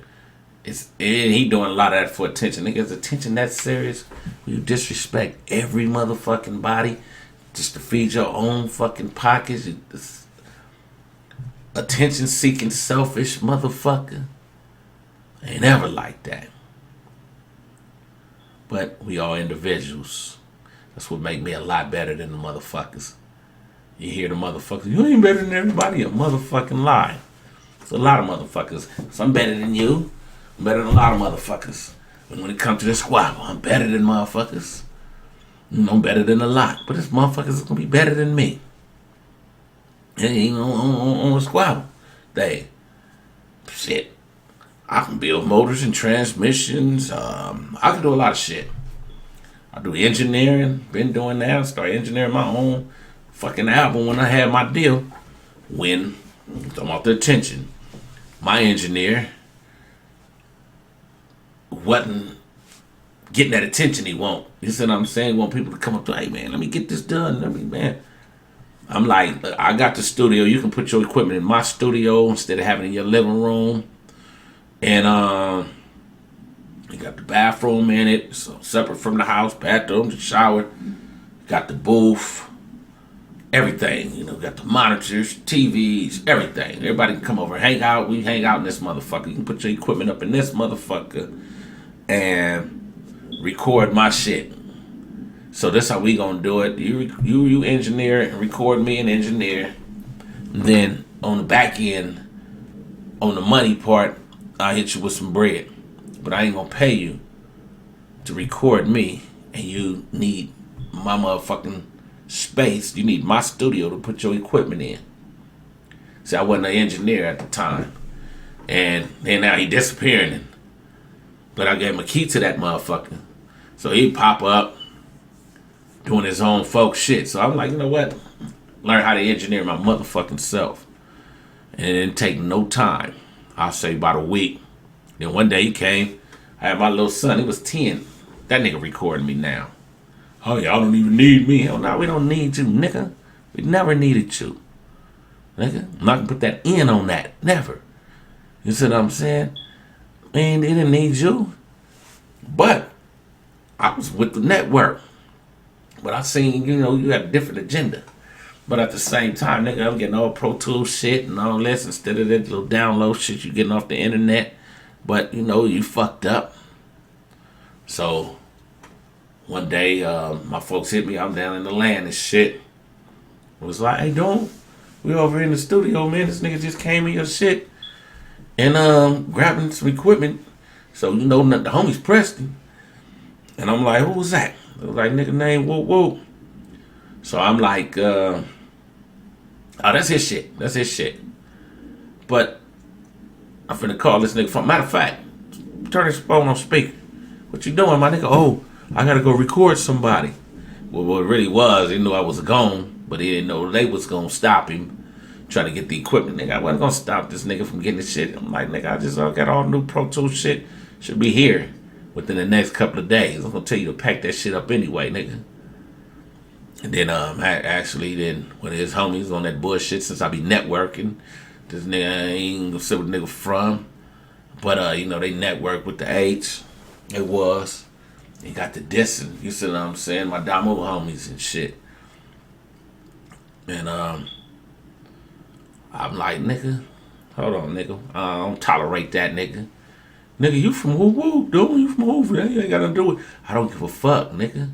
S1: He doing a lot of that for attention. Nigga, is attention that serious? You disrespect every motherfucking body just to feed your own fucking pockets? Attention-seeking, selfish motherfucker. Ain't ever like that. But we all individuals. That's what make me a lot better than the motherfuckers. You hear the motherfuckers, you ain't better than everybody, a motherfucking lie. It's a lot of motherfuckers. So I'm better than you. I'm better than a lot of motherfuckers. And when it comes to this squabble, I'm better than motherfuckers. I'm better than a lot. But this motherfuckers is going to be better than me. And on a squabble day. Shit. I can build motors and transmissions. I can do a lot of shit. I do engineering. Been doing that. I started engineering my own fucking album when I had my deal. When I'm off the attention. My engineer wasn't getting that attention he want. You see what I'm saying? He want people to come up to, hey man, let me get this done. Man. I'm like, I got the studio. You can put your equipment in my studio instead of having it in your living room. And you got the bathroom in it, so separate from the house, bathroom, the shower. Got the booth, everything. Got the monitors, TVs, everything. Everybody can come over and hang out. We hang out in this motherfucker. You can put your equipment up in this motherfucker and record my shit. So that's how we gonna do it. You engineer and record me and engineer. Then on the back end, on the money part, I'll hit you with some bread. But I ain't gonna pay you to record me, and you need my motherfucking space. You need my studio to put your equipment in. See, I wasn't an engineer at the time. And then now he disappearing. But I gave him a key to that motherfucker. So he'd pop up doing his own folk shit. So I'm like, you know what? Learn how to engineer my motherfucking self. And it didn't take no time. I'll say about a week. Then one day he came. I had my little son. He was 10. That nigga recording me now. Oh, y'all don't even need me. Hell no, we don't need you, nigga. We never needed you. Nigga, I'm not gonna put that in on that. Never. You see what I'm saying? Man, they didn't need you. But I was with the network. But I seen, you had a different agenda. But at the same time, nigga, I'm getting all Pro Tools shit and all this instead of that little download shit you getting off the internet. But, you fucked up. So, one day, my folks hit me. I'm down in the land and shit. It was like, hey, dude, we over in the studio, man. This nigga just came in your shit and grabbing some equipment. So, the homies Preston. And I'm like, who was that? It was like, nigga name Whoop Whoop. So I'm like, oh, that's his shit. That's his shit. But I'm finna call this nigga phone. Matter of fact, turn his phone on speaker. What you doing, my nigga? Oh, I gotta go record somebody. Well, what it really was, he knew I was gone, but he didn't know they was gonna stop him trying to get the equipment. Nigga, I wasn't gonna stop this nigga from getting the shit. I'm like, nigga, I just got all new Pro Tools shit. Should be here within the next couple of days. I'm gonna tell you to pack that shit up anyway, nigga. And then then one of his homies on that bullshit, since I be networking, this nigga ain't gonna say what the nigga from. But they network with the H. It was. He got the dissing, you see what I'm saying? My Damo homies and shit. And I'm like, nigga, hold on, nigga. I don't tolerate that, nigga. Nigga, you from woo-woo, dude. You from over there. You ain't got to do it. I don't give a fuck, nigga.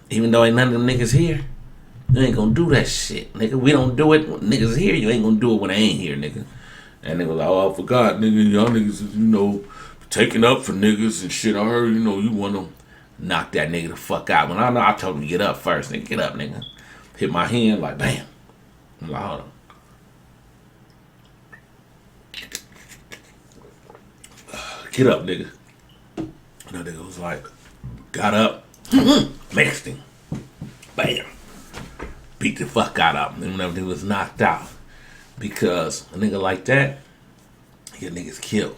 S1: Even though ain't none of them niggas here, you ain't gonna do that shit, nigga. We don't do it when niggas here. You ain't gonna do it when I ain't here, nigga. And they was like, oh, I forgot, nigga. Y'all niggas is, taking up for niggas and shit. I heard, you want to knock that nigga the fuck out. When I know, I told him to get up first. Nigga, get up, nigga. Hit my hand like, bam. I'm like, hold on. Get up, nigga. And that nigga was like, got up. Next thing, bam. Beat the fuck out of him. And whenever he was knocked out. Because a nigga like that, he get niggas killed.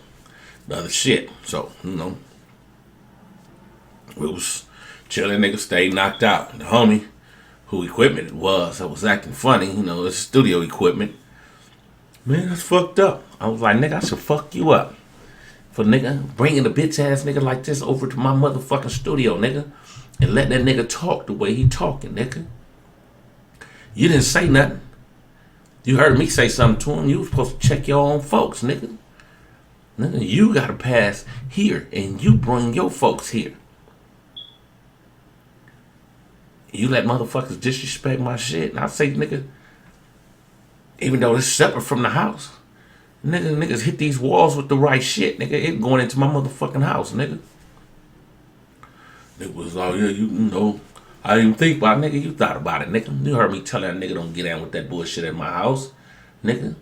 S1: The other shit. So, we was chilling, nigga stayed knocked out. The homie, who equipment it was, that was acting funny, it's studio equipment. Man, that's fucked up. I was like, nigga, I should fuck you up. For nigga, bringing a bitch ass nigga like this over to my motherfucking studio, nigga. And let that nigga talk the way he talking, nigga. You didn't say nothing. You heard me say something to him. You was supposed to check your own folks, nigga. Nigga, you gotta pass here and you bring your folks here. You let motherfuckers disrespect my shit. And I say, nigga, even though it's separate from the house, niggas hit these walls with the right shit, nigga. It going into my motherfucking house, nigga. Nigga was like, yeah, I didn't even think about it, nigga. You thought about it, nigga. You heard me tell that nigga don't get in with that bullshit at my house, nigga.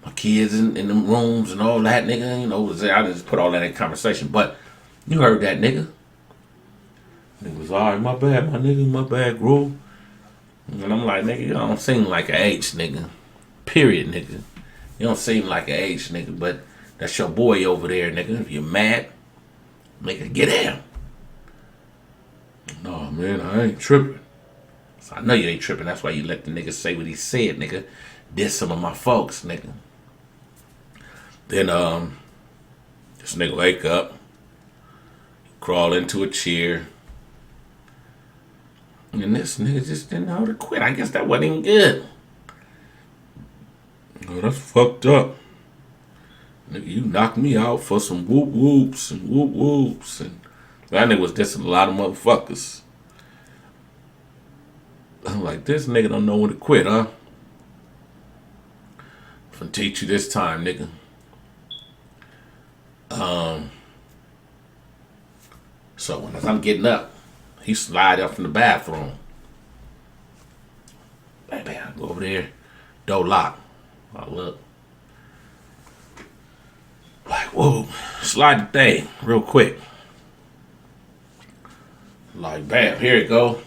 S1: My kids in them rooms and all that, nigga. I just put all that in conversation. But you heard that, nigga. Nigga was all right, my bad, my nigga, my bad, bro. And I'm like, nigga, you don't seem like an H, nigga. Period, nigga. You don't seem like an H, nigga, but that's your boy over there, nigga. If you're mad, nigga, get in. No, man, I ain't tripping. So I know you ain't tripping. That's why you let the nigga say what he said, nigga. Did some of my folks, nigga. Then, this nigga wake up, crawl into a chair, and this nigga just didn't know how to quit. I guess that wasn't even good. Oh, that's fucked up. Nigga, you knocked me out for some whoop whoops and whoop whoops. And that nigga was dissing a lot of motherfuckers. I'm like, this nigga don't know when to quit, huh? I'm gonna teach you this time, nigga. So as I'm getting up, he slide up from the bathroom. Bam, bam, I go over there, door lock. I look. Like, whoa, slide the thing real quick. Like, bam, here it go.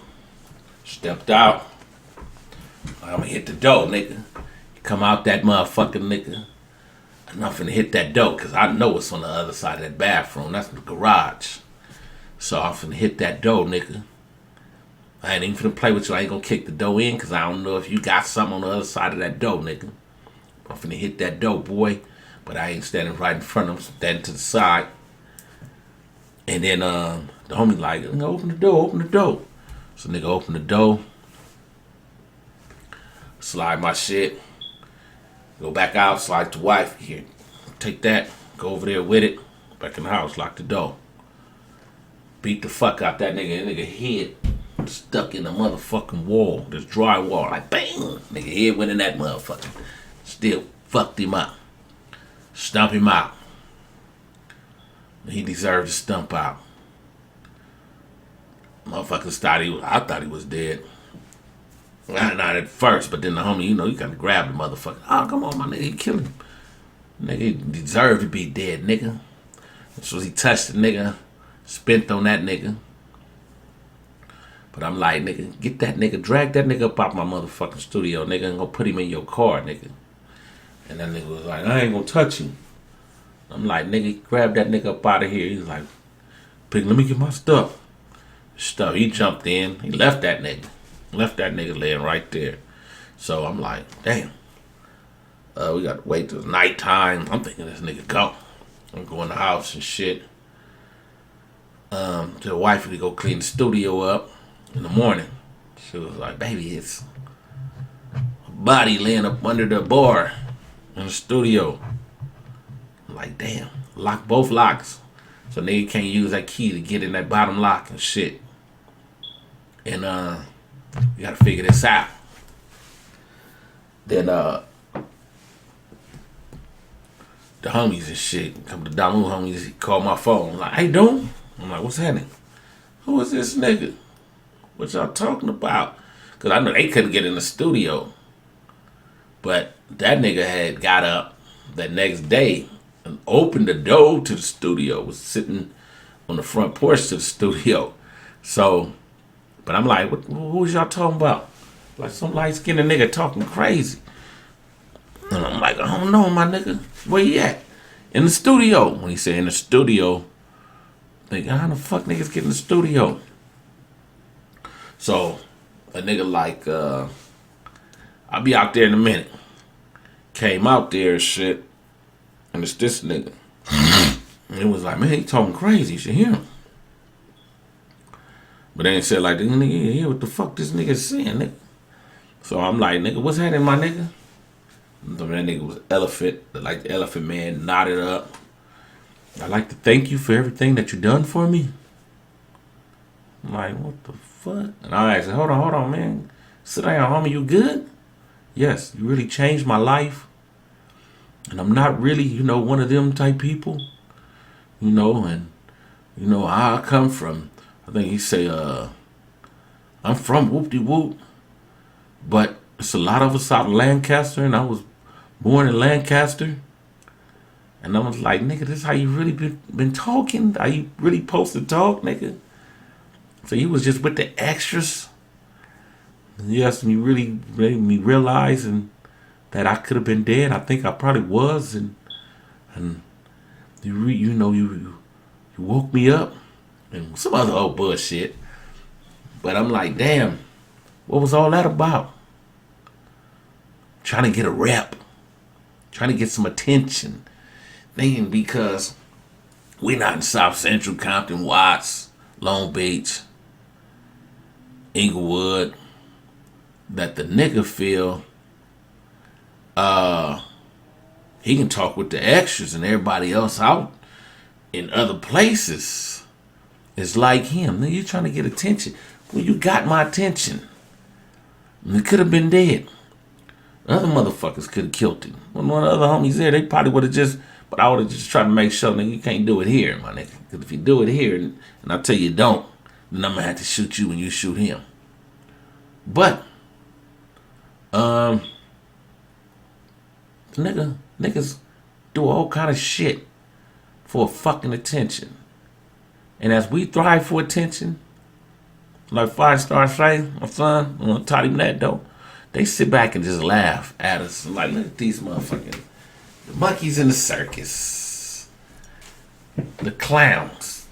S1: Stepped out. I'm gonna hit the door, nigga. Come out that motherfucking nigga. And I'm finna hit that door, cause I know it's on the other side of that bathroom. That's the garage. So I'm finna hit that door, nigga. I ain't even finna play with you. I ain't gonna kick the door in, cause I don't know if you got something on the other side of that door, nigga. I'm finna hit that door, boy. But I ain't standing right in front of him, standing to the side. And then the homie like, open the door. So nigga open the door. Slide my shit. Go back out, slide the wife. Here, take that. Go over there with it. Back in the house, lock the door. Beat the fuck out that nigga. That nigga head stuck in the motherfucking wall. This drywall. Like, bang! Nigga head went in that motherfucker. Still fucked him up. Stump him out. He deserved to stump out. Motherfuckers I thought he was dead. Not at first, but then the homie, you gotta grab the motherfucker. Oh, come on, my nigga, he killed him. Nigga, he deserved to be dead, nigga. So he touched the nigga, spent on that nigga. But I'm like, nigga, get that nigga, drag that nigga up out my motherfucking studio, nigga, and go put him in your car, nigga. And that nigga was like, I ain't gonna touch him. I'm like, nigga, grab that nigga up out of here. He's like, Pig, let me get my stuff. He jumped in, he left that nigga. Left that nigga laying right there. So I'm like, damn. We got to wait till nighttime. I'm thinking this nigga go. I'm going to the house and shit. To the wife to go clean the studio up in the morning. She was like, baby, it's a body laying up under the bar in the studio. I'm like, damn. Lock both locks. So nigga can't use that key to get in that bottom lock and shit. And we gotta figure this out. Then the homies and shit, come to Damu homies, he called my phone. I'm like, hey, dude. I'm like, what's happening? Who is this nigga? What y'all talking about? Because I know they couldn't get in the studio. But that nigga had got up that next day and opened the door to the studio, was sitting on the front porch to the studio. So, but I'm like, who was y'all talking about? Like some light-skinned nigga talking crazy. And I'm like, I don't know, my nigga. Where you at? In the studio. When he said in the studio, like, how the fuck niggas get in the studio? So, a nigga like, I'll be out there in a minute. Came out there and shit. And it's this nigga. And it was like, man, he talking crazy. You should hear him. But they ain't said like, nigga, hear what the fuck this nigga saying, nigga. So I'm like, nigga, what's happening, my nigga? That nigga was Elephant, like the Elephant Man, nodded up. I'd like to thank you for everything that you done for me. I'm like, what the fuck? And I asked, hold on, man. Sit down, homie, you good? Yes, you really changed my life. And I'm not really, one of them type people. And, I come from, I think he say, I'm from Whoop-de-Whoop. But it's a lot of us out of Lancaster, and I was born in Lancaster. And I was like, nigga, this how you really been talking? Are you really supposed to talk, nigga? So he was just with the extras. Yes, and he really made me realize that I could have been dead. I think I probably was, and you woke me up, and some other old bullshit. But I'm like, damn, what was all that about? Trying to get a rep, trying to get some attention, thinking because we're not in South Central, Compton, Watts, Long Beach, Inglewood, that the nigga feel he can talk with the extras and everybody else out in other places is like him. Nigga, you trying to get attention. Well, you got my attention. And it could have been dead. Other motherfuckers could have killed him. When one of the other homies there, they probably would have but I would have just tried to make sure, nigga, you can't do it here, my nigga. Because if you do it here, and I tell you don't, then I'm going to have to shoot you when you shoot him. But, niggas do all kind of shit for fucking attention. And as we thrive for attention, like 5 Star say, my son, I'm gonna taught him that though. They sit back and just laugh at us. Like, look at these motherfucking the monkeys in the circus, the clowns,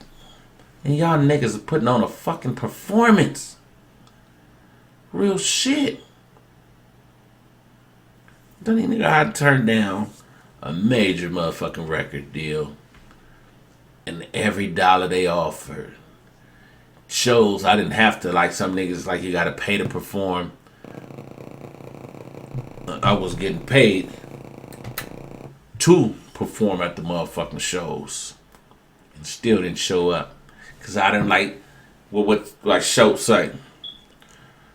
S1: and y'all niggas are putting on a fucking performance. Real shit. Don't even nigga I turned down a major motherfucking record deal, and every dollar they offered. Shows I didn't have to, like some niggas, like you gotta pay to perform. I was getting paid to perform at the motherfucking shows, and still didn't show up because I didn't like what like Schultz say.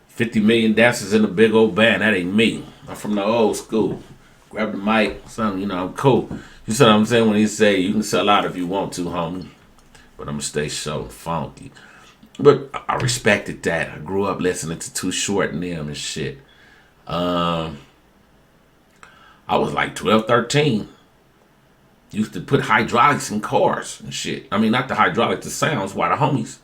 S1: 50 million dancers in a big old band. That ain't me. I'm from the old school. Grab the mic, son. I'm cool. You see what I'm saying when he say you can sell out if you want to, homie, but I'm gonna stay so funky. But I respected that. I grew up listening to Too Short and them and shit. I was like 12, 13. Used to put hydraulics in cars and shit. I mean, not the hydraulics, the sounds, while the homies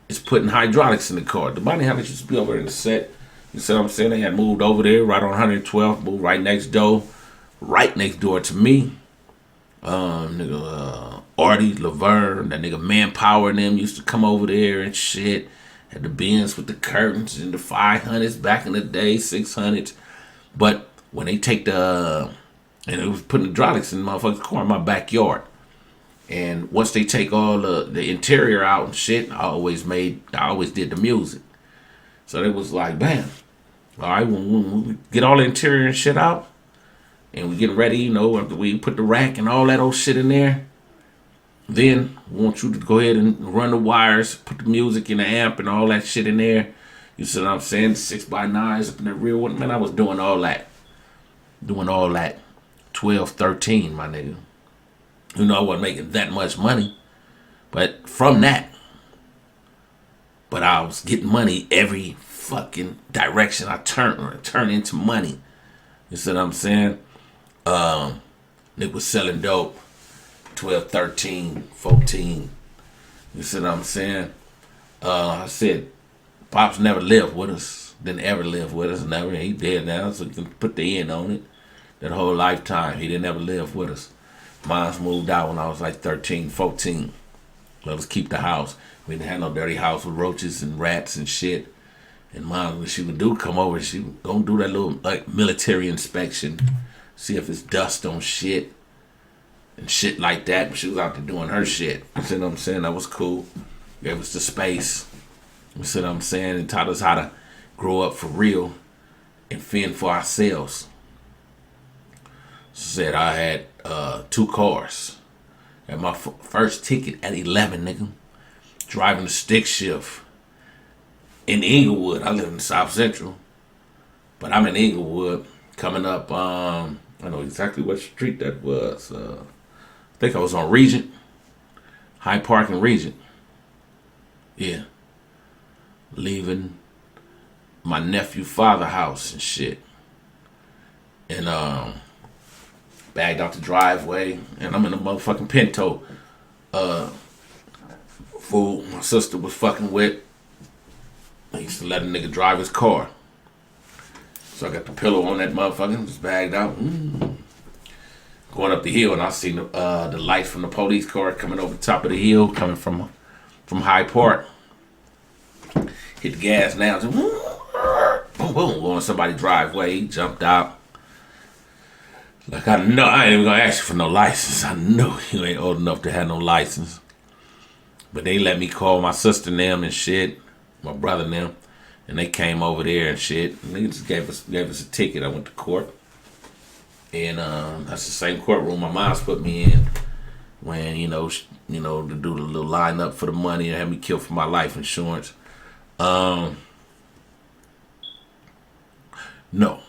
S1: is putting hydraulics in the car. The Bonnie House used to be over in the set. You see what I'm saying? They had moved over there right on 112, moved right next door to me. Artie, Laverne, that nigga Manpower and them used to come over there and shit. Had the Benz with the curtains and the 500s back in the day, 600s. But when they take and it was putting hydraulics in the motherfucker's car in my backyard. And once they take all the interior out and shit, I always did the music. So it was like, bam. All right, when we get all the interior and shit out, and we get ready, after we put the rack and all that old shit in there, then we want you to go ahead and run the wires, put the music in the amp and all that shit in there. You see what I'm saying? 6x9s up in the rear one. Man, I was doing all that. Doing all that. 12, 13, my nigga. You know, I wasn't making that much money. But from that, but I was getting money every fucking direction I turned into money. You see what I'm saying? Nigga was selling dope. 12, 13, 14. You see what I'm saying? I said, Pops never lived with us. Didn't ever live with us. Never. He dead now, so you can put the end on it. That whole lifetime, he didn't ever live with us. Mine moved out when I was like 13, 14. Let us keep the house. We didn't have no dirty house with roaches and rats and shit. And mom, when she would come over, she would go do that little like military inspection, see if it's dust on shit and shit like that. But she was out there doing her shit. You see what I'm saying? That was cool. Gave us the space. You see what I'm saying? And taught us how to grow up for real and fend for ourselves. She said I had 2 cars. Got my first ticket at 11, nigga. Driving the stick shift in Inglewood. I live in South Central, but I'm in Inglewood. Coming up, I know exactly what street that was. I think I was on Regent, Hyde Park and Regent. Yeah, leaving my nephew father house and shit, and bagged out the driveway, and I'm in a motherfucking Pinto. Fool my sister was fucking with. I used to let a nigga drive his car. So I got the pillow on that motherfucker, just bagged out. Going up the hill, and I see the lights from the police car coming over the top of the hill, coming from Hyde Park. Hit the gas now, just boom, boom, going somebody's driveway. He jumped out. Like, I know I ain't even gonna ask you for no license. I know you ain't old enough to have no license. But they let me call my sister and them and shit, my brother and them, and they came over there and shit. And they just gave us a ticket. I went to court, and that's the same courtroom my mom's put me in when to do the little lineup for the money and have me killed for my life insurance. No,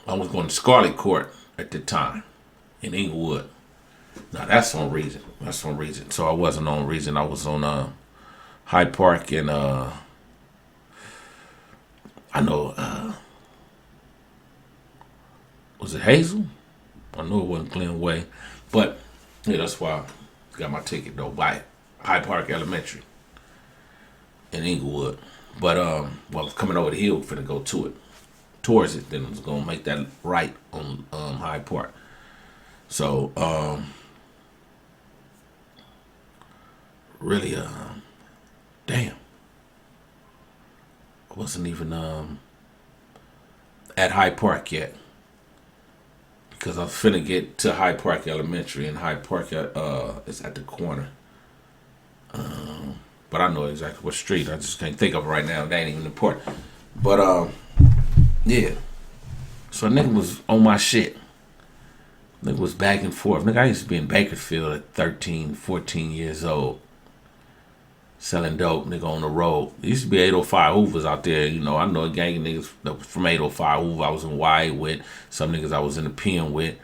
S1: I was going to Scarlet Court at the time in Inglewood. Now that's on Reason. So I wasn't on Reason. I was on Hyde Park and I know was it Hazel? I know it wasn't Glen Way, but yeah, that's why I got my ticket though by Hyde Park Elementary in Inglewood. But I was coming over the hill finna go towards it. Then I was gonna make that right on Hyde Park. So really damn, I wasn't even at Hyde Park yet, because I was finna get to Hyde Park Elementary, and Hyde Park is at the corner. But I know exactly what street. I just can't think of it right now. That ain't even important. But yeah. So nigga was on my shit. Nigga was back and forth. Nigga, I used to be in Bakersfield at 13, 14 years old. Selling dope, nigga, on the road. There used to be 805 Hoovers out there. You know, I know a gang of niggas that was from 805 Hoover I was in Y with. Some niggas I was in the pen with.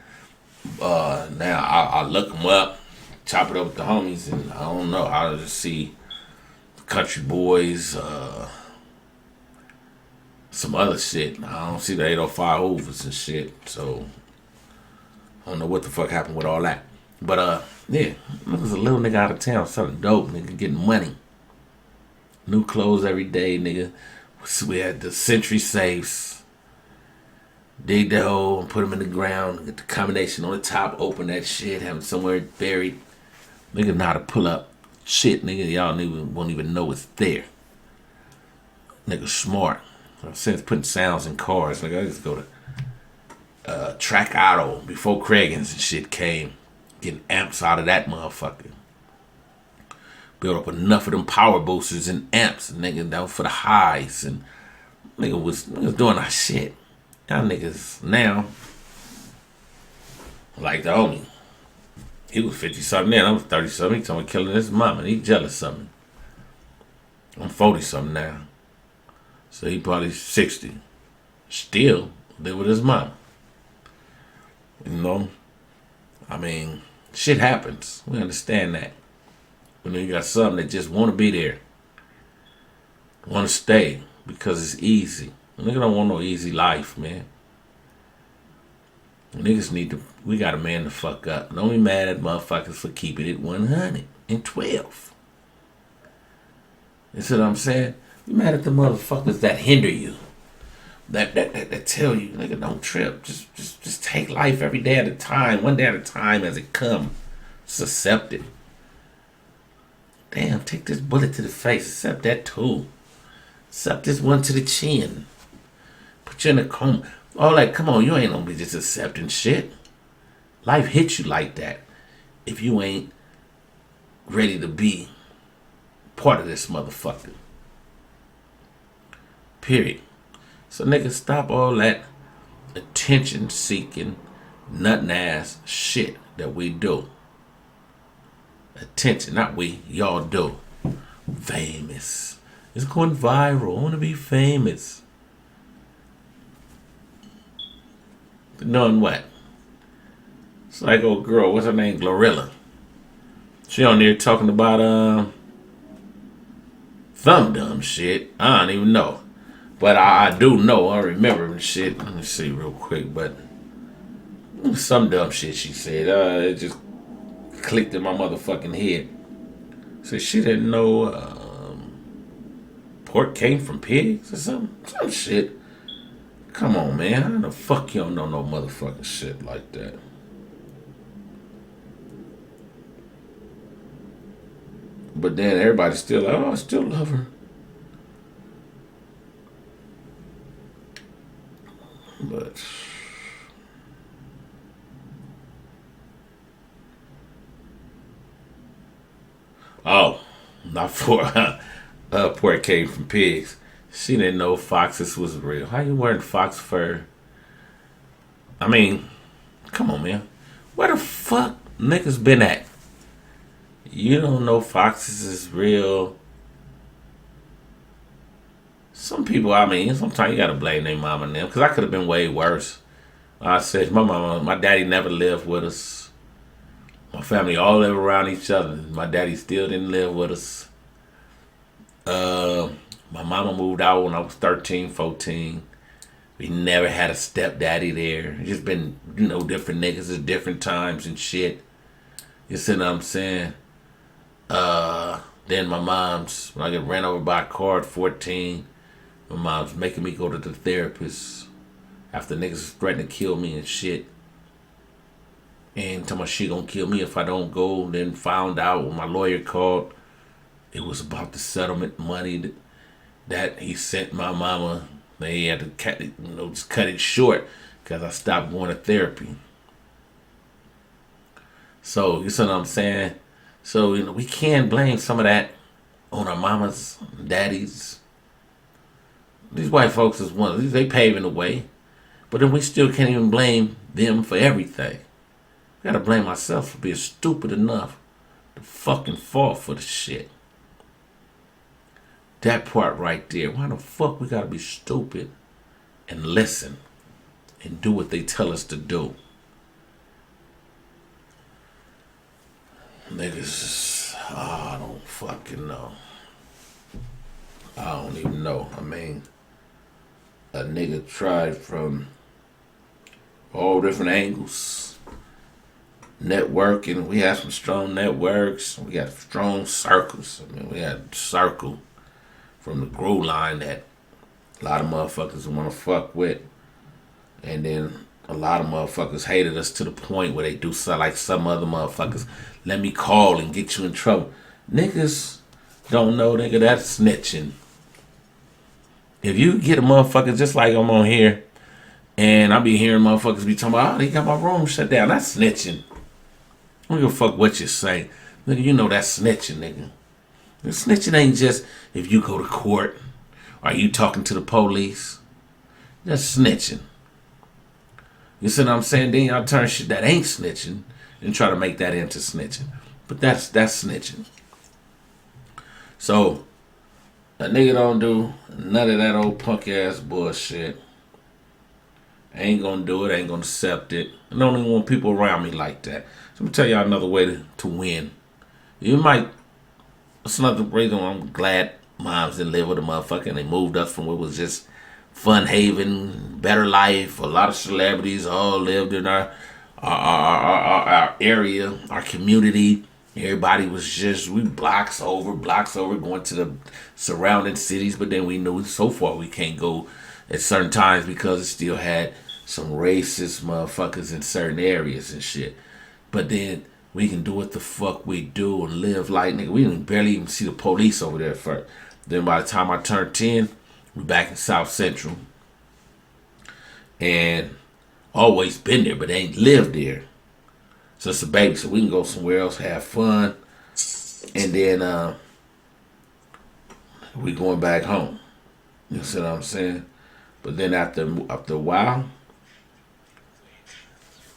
S1: Now, I look them up, chop it up with the homies, and I don't know. I just see Country Boys, some other shit. I don't see the 805 Hoovers and shit. So, I don't know what the fuck happened with all that. But, yeah, nigga's a little nigga out of town selling dope, nigga, getting money. New clothes every day, nigga. We had the Century safes. Dig the hole and put them in the ground. Get the combination on the top, open that shit, have it somewhere buried. Nigga know how to pull up shit, nigga. Y'all won't even know it's there. Nigga smart. Since putting sounds in cars, like I used to go to Track Auto before Craigan's and shit came. Getting amps out of that motherfucker. Built up enough of them power boosters and amps, nigga, down for the highs, and nigga was doing our shit. Y'all niggas now, like the homie, he was 50 something then, I was 30 something. He told me killing his mama. He jealous of me. I'm 40 something now. So he probably 60. Still live with his mom. You know? I mean, shit happens. We understand that. But then you got some that just want to be there. Want to stay because it's easy. Nigga don't want no easy life, man. Niggas need to, we got to man the fuck up. Don't be mad at motherfuckers for keeping it 112. You see what I'm saying? Be mad at the motherfuckers that hinder you. That tell you, nigga, don't trip. Just take life every day at a time, one day at a time as it come. Just accept it. Damn, take this bullet to the face. Accept that too. Accept this one to the chin. Put you in a coma. All that, come on, you ain't gonna be just accepting shit. Life hits you like that if you ain't ready to be part of this motherfucker. Period. So niggas, stop all that attention seeking, nothing ass shit that we do. Attention, not we, y'all do. Famous. It's going viral. I want to be famous. But knowing what? It's like old girl, what's her name? Glorilla. She on there talking about some dumb shit. I don't even know. But I do know, I remember shit. Let me see real quick, but some dumb shit she said. It just clicked in my motherfucking head. So she didn't know pork came from pigs or something? Some shit. Come on, man. How the fuck you don't know no motherfucking shit like that? But then everybody's still like, oh, I still love her. But oh, not for pork came from pigs. She didn't know foxes was real. How you wearing fox fur? I mean, come on, man. Where the fuck niggas been at? You don't know foxes is real. Some people, I mean, sometimes you gotta blame their mama and them, because I could have been way worse. I said, my daddy never lived with us. My family all live around each other. My daddy still didn't live with us. My mama moved out when I was 13, 14. We never had a stepdaddy there. It's just been, different niggas at different times and shit. You see what I'm saying? Then my mom's, when I get ran over by a car at 14, my mom's making me go to the therapist after niggas threatened to kill me and shit. And told me she gonna kill me if I don't go. Then found out when my lawyer called, it was about the settlement money that he sent my mama. They had to just cut it short because I stopped going to therapy. So, you see what I'm saying? So, we can blame some of that on our mamas, daddies. These white folks is one. They paving the way. But then we still can't even blame them for everything. I gotta blame myself for being stupid enough to fucking fall for the shit. That part right there. Why the fuck we gotta be stupid and listen and do what they tell us to do? Niggas, I don't fucking know. I don't even know. I mean, a nigga tried from all different angles. Networking, we had some strong networks. We got strong circles. I mean, we had circle from the grow line that a lot of motherfuckers want to fuck with. And then a lot of motherfuckers hated us to the point where they do so like some other motherfuckers. Let me call and get you in trouble. Niggas don't know, nigga, that's snitching. If you get a motherfucker just like I'm on here, and I be hearing motherfuckers be talking about, oh, they got my room shut down. That's snitching. I don't give a fuck what you say. Nigga, you know that's snitching, nigga. And snitching ain't just if you go to court or you talking to the police. That's snitching. You see what I'm saying? Then y'all turn shit that ain't snitching and try to make that into snitching. But that's snitching. So, A nigga don't do none of that old punk ass bullshit. Ain't gonna do it, ain't gonna accept it. I don't even want people around me like that. So let me tell y'all another way to win. You might, that's another reason I'm glad moms didn't live with a motherfucker and they moved us from what was just fun haven, better life. A lot of celebrities all lived in our area, our community. Everybody was just, we blocks over, going to the surrounding cities. But then we knew so far we can't go at certain times because it still had some racist motherfuckers in certain areas and shit. But then we can do what the fuck we do and live like, nigga. We didn't barely even see the police over there first. Then by the time I turned 10, we back in South Central. And always been there, but ain't lived there. So it's a baby, so we can go somewhere else, have fun. And then we going back home. You see what I'm saying? But then after a while,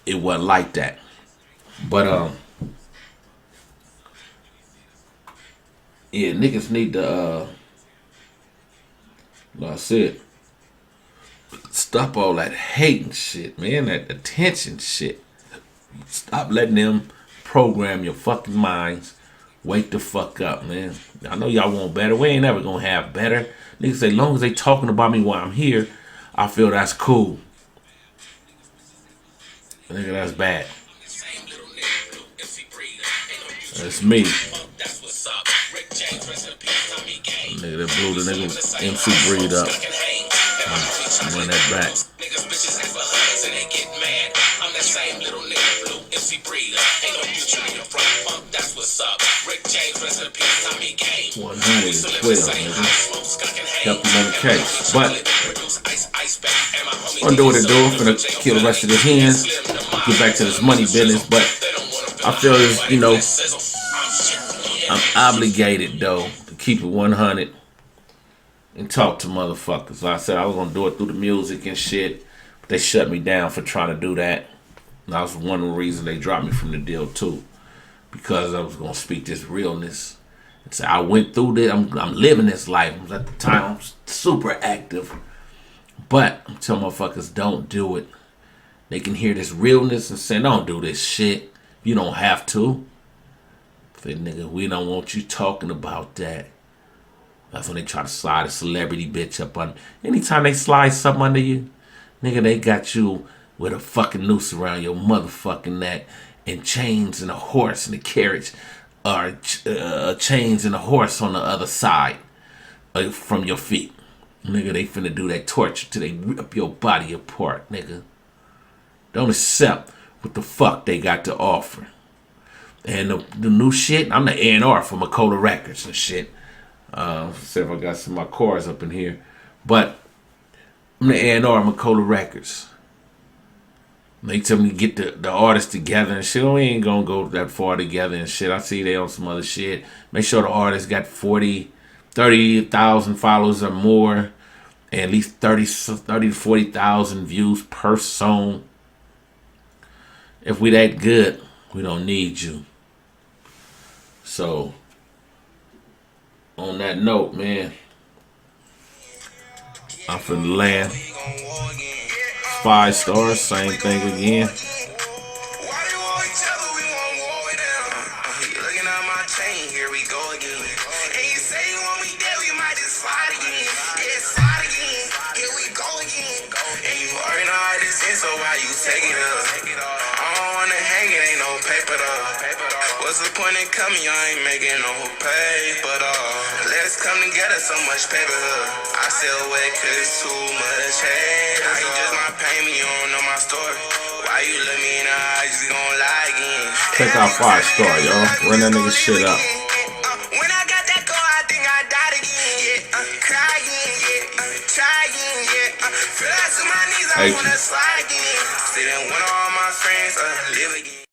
S1: it wasn't like that. But yeah, niggas need to like I said, stop all that hating shit, man, that attention shit. Stop letting them program your fucking minds. Wake the fuck up, man. I know y'all want better. We ain't never gonna have better. Niggas say, as long as they talking about me while I'm here, I feel that's cool. Nigga, that's bad. That's me. Nigga that blew the nigga MC Breed up. I'm run that back. 112, nigga. Help him on the case. But I'm gonna do what it do. I'm gonna kill the rest of the hands. Get back to this money business. But I feel as, you know, I'm obligated though to keep it 100 and talk to motherfuckers. Like I said, I was gonna do it through the music and shit, but they shut me down for trying to do that. And that was one of the reasons they dropped me from the deal too, because I was gonna speak this realness. And say I went through this. I'm living this life. At the time, I'm super active, but I'm telling motherfuckers don't do it. They can hear this realness and say, don't do this shit. You don't have to. Say, nigga, we don't want you talking about that. That's when they try to slide a celebrity bitch up on. Anytime they slide something under you, nigga, they got you with a fucking noose around your motherfucking neck and chains and a horse and a carriage, or chains and a horse on the other side from your feet. Nigga, they finna do that torture till they rip your body apart, nigga. Don't accept what the fuck they got to offer. And the new shit, I'm the A&R for Makola Records and shit. See if I got some of my chords up in here. But I'm the A&R Makola Records. They tell me to get the artists together and shit. We ain't gonna go that far together and shit. I see they on some other shit. Make sure the artist got 30,000 followers or more. And at least 30 to 40,000 views per song. If we that good, we don't need you. So, on that note, man, I'm finna land. 5 stars, same thing again. So why you take it up? I don't wanna hang it, ain't no paper though. What's the point in coming? I ain't making no paper though. Let's come together, so much paper. I still wait cause it's too much hate. How you just not pay me, you don't know my story. Why you look me in the eyes, you gon' lie again. Check out 5 star, y'all. Run that nigga shit up. When I got that goal, I think I died again. Crying, trying, feel like to my knees, I wanna slide.